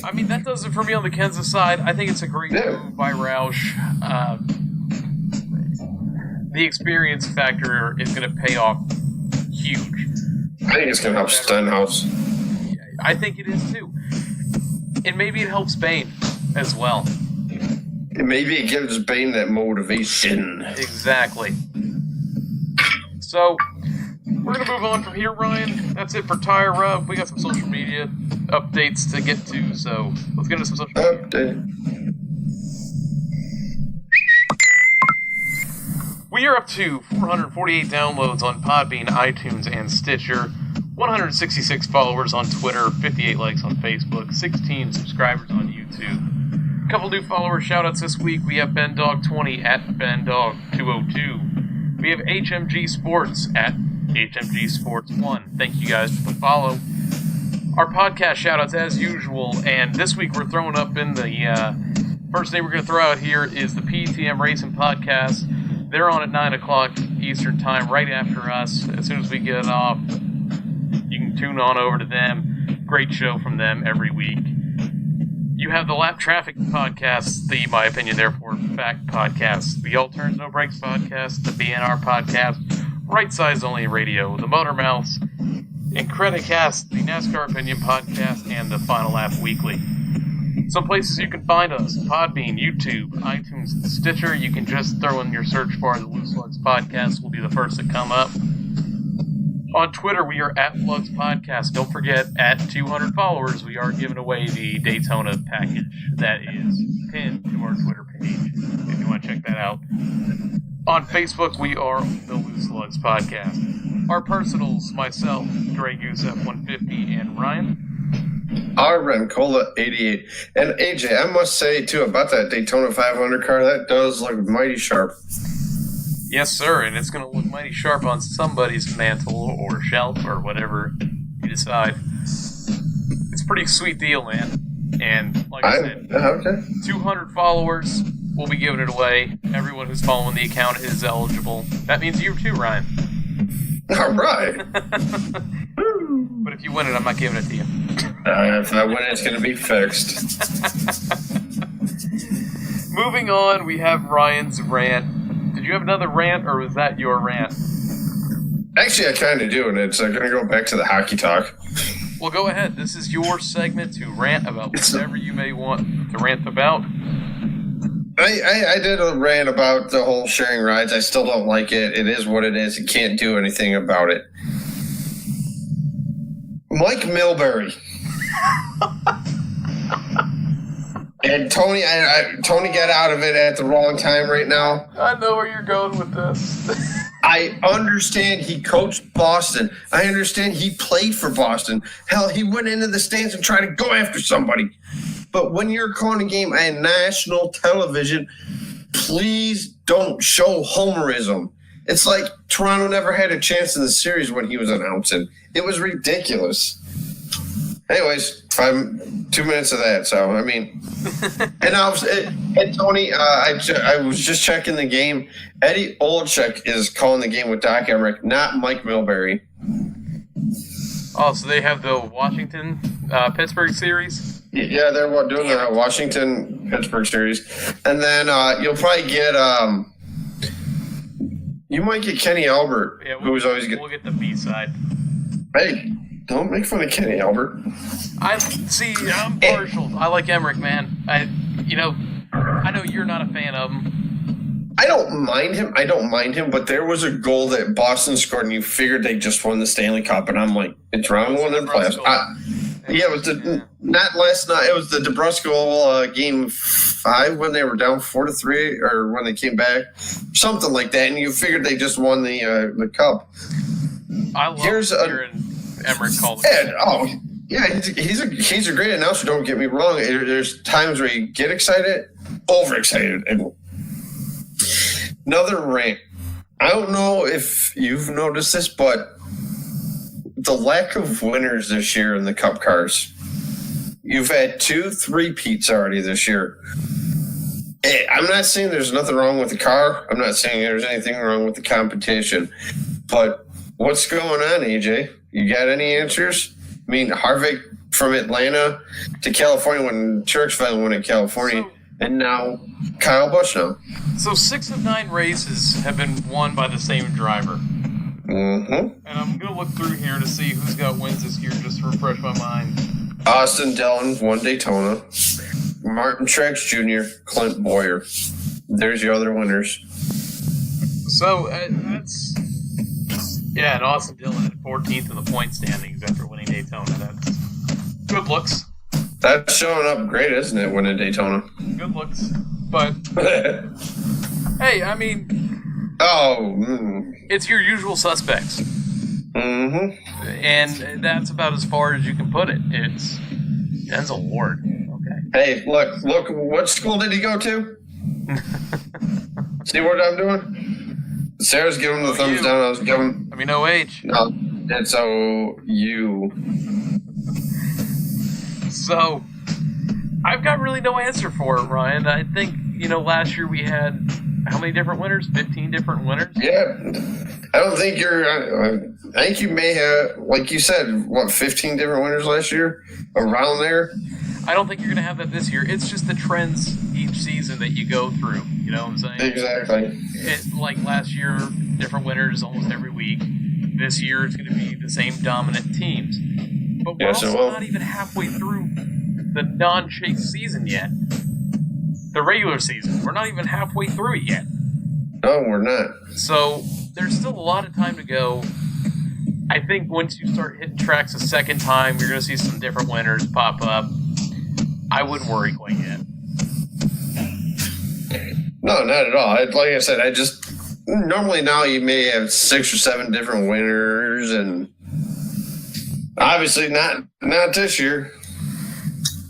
S2: I mean, that does it for me on the Kenseth side. I think it's a great move by Roush. The experience factor is going to pay off huge.
S3: I think it's going to help Stenhouse.
S2: I think it is too. And maybe it helps Bane as well.
S3: Maybe it gives Bane that motivation.
S2: Exactly. So, we're going to move on from here, Ryan. That's it for Tire Rub. We got some social media updates to get to, so let's get into some social media.
S3: Update.
S2: We are up to 448 downloads on Podbean, iTunes, and Stitcher, 166 followers on Twitter, 58 likes on Facebook, 16 subscribers on YouTube. A couple new follower shoutouts this week. We have BenDog20 at BenDog202. We have HMG Sports at HMG Sports 1. Thank you guys for the follow. Our podcast shoutouts as usual, and this week we're throwing up in the first thing we're going to throw out here is the PTM Racing Podcast. They're on at 9 o'clock Eastern Time, right after us. As soon as we get off, you can tune on over to them. Great show from them every week. You have the Lap Traffic Podcast, the My Opinion Therefore Fact Podcast, the All Turns No Brakes Podcast, the BNR Podcast, Right Size Only Radio, the Motor Mouths, Incredicast, the NASCAR Opinion Podcast, and the Final Lap Weekly. Some places you can find us: Podbean, YouTube, iTunes, and Stitcher. You can just throw in your search bar, the Loose Lugs Podcast will be the first to come up. On Twitter, we are at Lugs Podcast. Don't forget, at 200 followers, we are giving away the Daytona package that is pinned to our Twitter page, if you want to check that out. On Facebook, we are the Loose Lugs Podcast. Our personals, myself, Dre Goose F150, and Ryan.
S3: Our Rencola 88. And AJ, I must say, too, about that Daytona 500 car, that does look mighty sharp.
S2: Yes, sir, and it's going to look mighty sharp on somebody's mantle or shelf or whatever you decide. It's a pretty sweet deal, man. And like I said, 200 followers, we'll be giving it away. Everyone who's following the account is eligible. That means you too, Ryan.
S3: All right.
S2: But if you win it, I'm not giving it to you.
S3: If I win it, it's going to be fixed.
S2: Moving on, we have Ryan's rant. Did you have another rant, or was that your rant?
S3: Actually, I kind of do, and it's going to go back to the hockey talk.
S2: Well, go ahead. This is your segment to rant about whatever you may want to rant about.
S3: I did a rant about the whole sharing rides. I still don't like it. It is what it is. You can't do anything about it. Mike Milbury. And Tony, Tony got out of it at the wrong time right now.
S2: I know where you're going with this.
S3: I understand he coached Boston. I understand he played for Boston. Hell, he went into the stands and tried to go after somebody. But when you're calling a game on national television, please don't show homerism. It's like Toronto never had a chance in the series when he was announcing. It was ridiculous. Anyways, 2 minutes of that. So, I mean, and Tony, I was just checking the game. Eddie Olczyk is calling the game with Doc Emmerich, not Mike Milbury.
S2: Oh, so they have the Washington Pittsburgh series?
S3: Yeah, they're doing the Washington Pittsburgh series, and then you'll probably get you might get Kenny Albert, who's always good.
S2: We'll get the B side.
S3: Hey, don't make fun of Kenny Albert.
S2: I'm partial. I like Emmerich, man. I know you're not a fan of him.
S3: I don't mind him, but there was a goal that Boston scored, and you figured they just won the Stanley Cup, and I'm like, it's round one in the playoffs. It was not last night. It was the DeBrusco game 5 when they were down 4-3, or when they came back, something like that. And you figured they just won the cup.
S2: I love hearing Emmerich call the game.
S3: Oh yeah, he's a great announcer. Don't get me wrong. There's times where you get excited, overexcited. And another rant. I don't know if you've noticed this, but the lack of winners this year in the Cup cars. You've had 2 3-peats already this year. I'm not saying there's nothing wrong with the car. I'm not saying there's anything wrong with the competition. But what's going on, AJ? You got any answers? I mean, Harvick from Atlanta to California when Churchville went in California, and now Kyle Busch now.
S2: So 6 of 9 races have been won by the same driver.
S3: Mm-hmm.
S2: And I'm going to look through here to see who's got wins this year, just to refresh my mind.
S3: Austin Dillon won Daytona. Martin Truex Jr., Clint Boyer. There's your other winners.
S2: So that's... Yeah, and Austin Dillon at 14th in the point standings after winning Daytona. That's good looks.
S3: That's showing up great, isn't it, winning Daytona?
S2: Good looks. But, hey, I mean... It's your usual suspects.
S3: Mm-hmm.
S2: And that's about as far as you can put it. It's Denzel Ward. Okay.
S3: Hey, look, what school did he go to? See what I'm doing? Sarah's giving the thumbs down. I was giving...
S2: I mean, OH.
S3: No, it's OU.
S2: So, I've got really no answer for it, Ryan. I think, last year we had... How many different winners? 15 different winners?
S3: Yeah. I don't think I think you may have, like you said, 15 different winners last year? Around there?
S2: I don't think you're going to have that this year. It's just the trends each season that you go through. You know what I'm saying?
S3: Exactly.
S2: Like last year, different winners almost every week. This year, it's going to be the same dominant teams. But we're also not even halfway through the non-chase season yet. The regular season. We're not even halfway through it yet.
S3: No, we're not.
S2: So, there's still a lot of time to go. I think once you start hitting tracks a second time, you're going to see some different winners pop up. I wouldn't worry quite yet.
S3: No, not at all. Like I said, normally now you may have 6 or 7 different winners, and obviously not this year.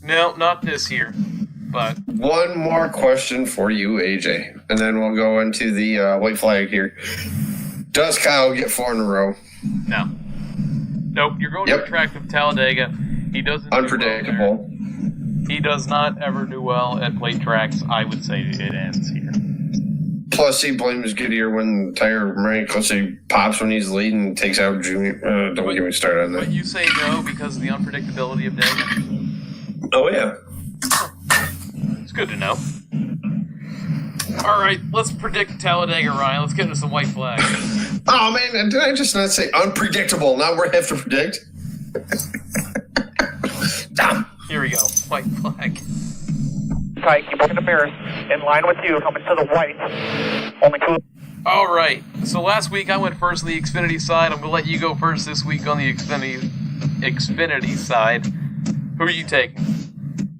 S2: No, not this year. But
S3: one more question for you, AJ, and then we'll go into the white flag here. Does Kyle get 4 in a row?
S2: No. Nope. You're going to a track of Talladega. He doesn't.
S3: Unpredictable.
S2: Do well there. He does not ever do well at plate tracks. I would say it ends here.
S3: Plus, he blames Goodyear when the tire miraculously pops when he's leading and takes out Junior. Don't get me started on that.
S2: But you say no because of the unpredictability of Dega?
S3: Oh, yeah.
S2: It's good to know. All right, let's predict Talladega, Ryan. Let's get into some white flags.
S3: Oh, man, did I just not say unpredictable? Now we have to predict?
S2: Here we go. White flag.
S4: Tight, keep working the mirrors. In line with you, coming to the white. Only 2.
S2: All right, so last week I went first on the Xfinity side. I'm going to let you go first this week on the Xfinity side. Who are you taking?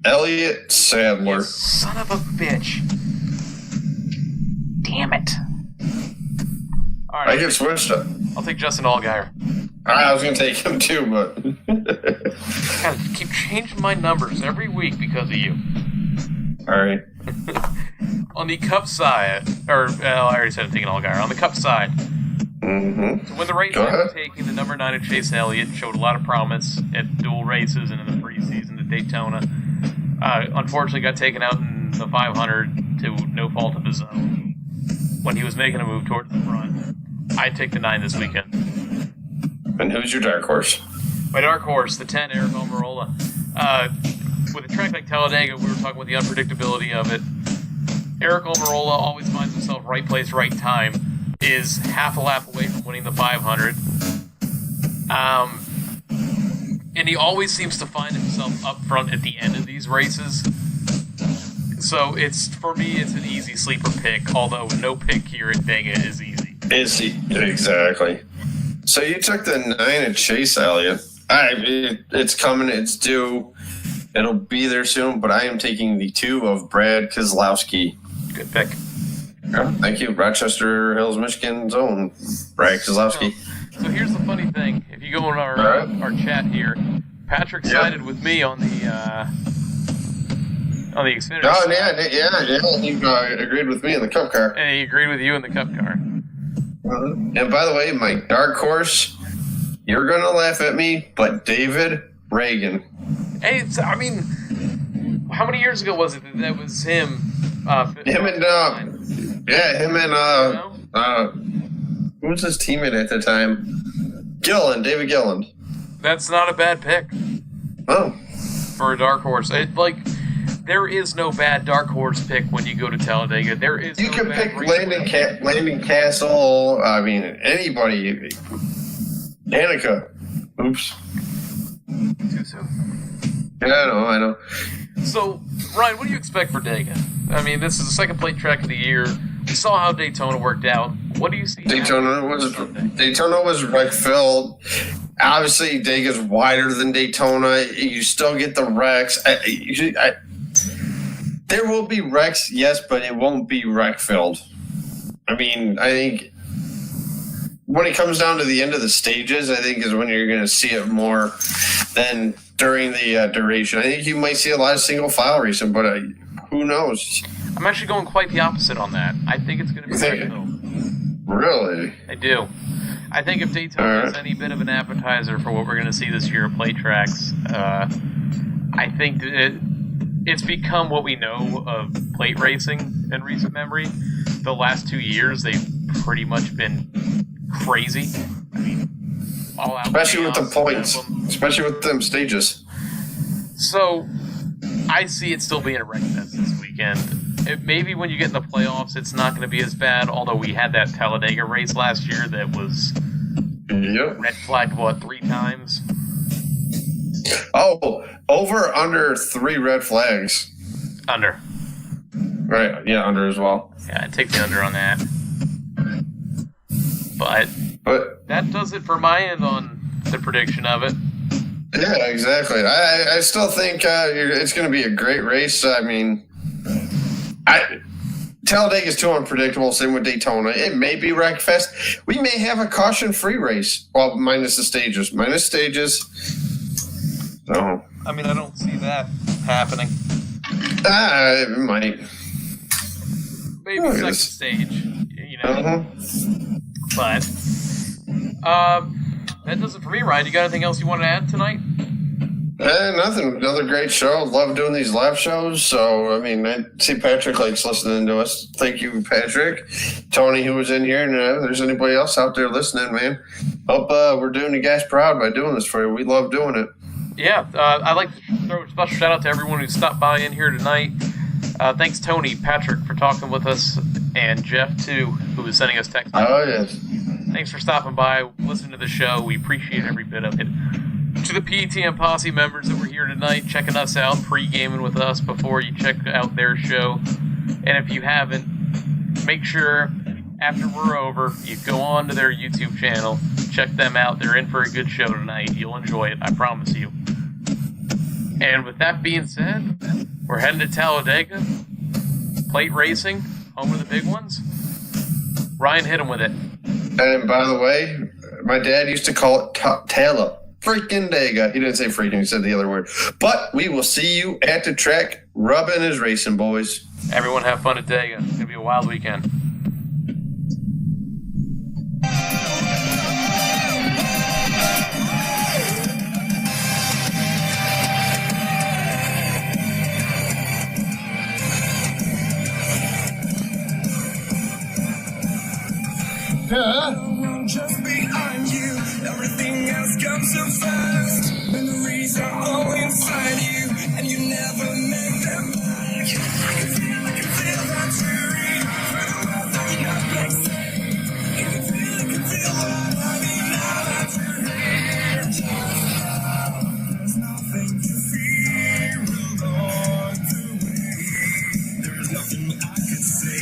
S3: Elliott Sadler.
S2: You son of a bitch. Damn it. All right,
S3: I get switched up.
S2: I'll take Justin Allgaier.
S3: I was going to take him too, but...
S2: I gotta keep changing my numbers every week because of you.
S3: All right.
S2: On the Cup side, I already said I'm taking Allgaier. On the Cup side,
S3: Mm-hmm.
S2: to win the race, I'm taking the number 9 of Chase Elliott. Showed a lot of promise at dual races and in the preseason at Daytona. Unfortunately, got taken out in the 500 to no fault of his own when he was making a move towards the front. I'd take the 9 this weekend.
S3: And who's your dark horse?
S2: My dark horse, the 10, Eric Almirola. With a track like Talladega, we were talking about the unpredictability of it. Eric Almirola always finds himself right place, right time, is half a lap away from winning the 500. And he always seems to find himself up front at the end of these races. So for me, it's an easy sleeper pick, although no pick here at Vega is easy.
S3: Exactly. So you took the 9 at Chase Elliott. It's coming, it's due. It'll be there soon, but I am taking the 2 of Brad Keselowski.
S2: Good pick.
S3: Yeah, thank you. Rochester Hills, Michigan's own Brad Keselowski.
S2: So here's the funny thing. If you go in our chat here, Patrick sided with me on the on the Xfinity.
S3: Oh, yeah. He agreed with me in the Cup car.
S2: And he agreed with you in the Cup car.
S3: And by the way, my dark horse, you're going to laugh at me, but David Reagan.
S2: Hey, I mean, how many years ago was it that was him?
S3: Him and who was his teammate at the time? David Gilliland.
S2: That's not a bad pick.
S3: Oh.
S2: For a dark horse. There is no bad dark horse pick when you go to Talladega.
S3: You can pick Landon Castle. I mean, anybody. Danica. Oops.
S2: Too soon.
S3: Yeah, I know.
S2: So, Ryan, what do you expect for Dega? I mean, this is the second plate track of the year. We saw how Daytona worked out. What do you see?
S3: Daytona was wreck filled. Obviously, Dega's wider than Daytona. You still get the wrecks. There will be wrecks, yes, but it won't be wreck filled. I mean, I think when it comes down to the end of the stages, I think is when you're going to see it more than during the duration. I think you might see a lot of single file racing, but who knows?
S2: I'm actually going quite the opposite on that. I think it's going to be wreck filled.
S3: Really?
S2: I do. I think if Daytona is any bit of an appetizer for what we're going to see this year at plate tracks, I think it's become what we know of plate racing in recent memory. The last 2 years, they've pretty much been crazy. I mean, all out.
S3: Especially with the points. Especially with them stages.
S2: So, I see it still being a wreck fest this weekend. Maybe when you get in the playoffs, it's not going to be as bad, although we had that Talladega race last year that was red flagged, 3 times?
S3: Oh, under 3 red flags.
S2: Under.
S3: Right, yeah, under as well.
S2: Yeah, I'd take the under on that. But that does it for my end on the prediction of it.
S3: Yeah, exactly. I still think it's going to be a great race. I mean, Talladega is too unpredictable. Same with Daytona. It may be wreck fest. We may have a caution-free race. Well, minus the stages. So,
S2: I mean, I don't see that happening.
S3: It might.
S2: Maybe second stage, you know.
S3: Uh-huh.
S2: But that does it for me, Ryan. You got anything else you want to add tonight?
S3: Nothing. Another great show. Love doing these live shows. So, I mean, I see Patrick likes listening to us. Thank you, Patrick. Tony, who was in here. And if there's anybody else out there listening, man, hope we're doing you guys proud by doing this for you. We love doing it.
S2: Yeah, I'd like to throw a special shout out to everyone who stopped by in here tonight. Thanks, Tony, Patrick, for talking with us, and Jeff, too, who was sending us text.
S3: Oh, yes.
S2: Thanks for stopping by, listening to the show. We appreciate every bit of it. To the PTM Posse members that were here tonight, checking us out, pre-gaming with us before you check out their show. And if you haven't, make sure after we're over, you go on to their YouTube channel, check them out. They're in for a good show tonight. You'll enjoy it, I promise you. And with that being said, we're heading to Talladega. Plate racing, home of the big ones. Ryan, hit him with it.
S3: And by the way, my dad used to call it Tala. Freaking Dega. He didn't say freaking, he said the other word. But we will see you at the track. Rubbing is racing, boys.
S2: Everyone have fun at Dega. It's going to be a wild weekend.
S1: Just behind you, everything else comes so fast. Memories are all inside you, and you never make them back. I can feel that cheering for the world that you got next to. I can feel that honey now that you're here. There's nothing to fear along the way. There's nothing I could say,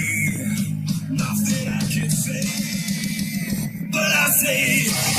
S1: nothing I could say. But I say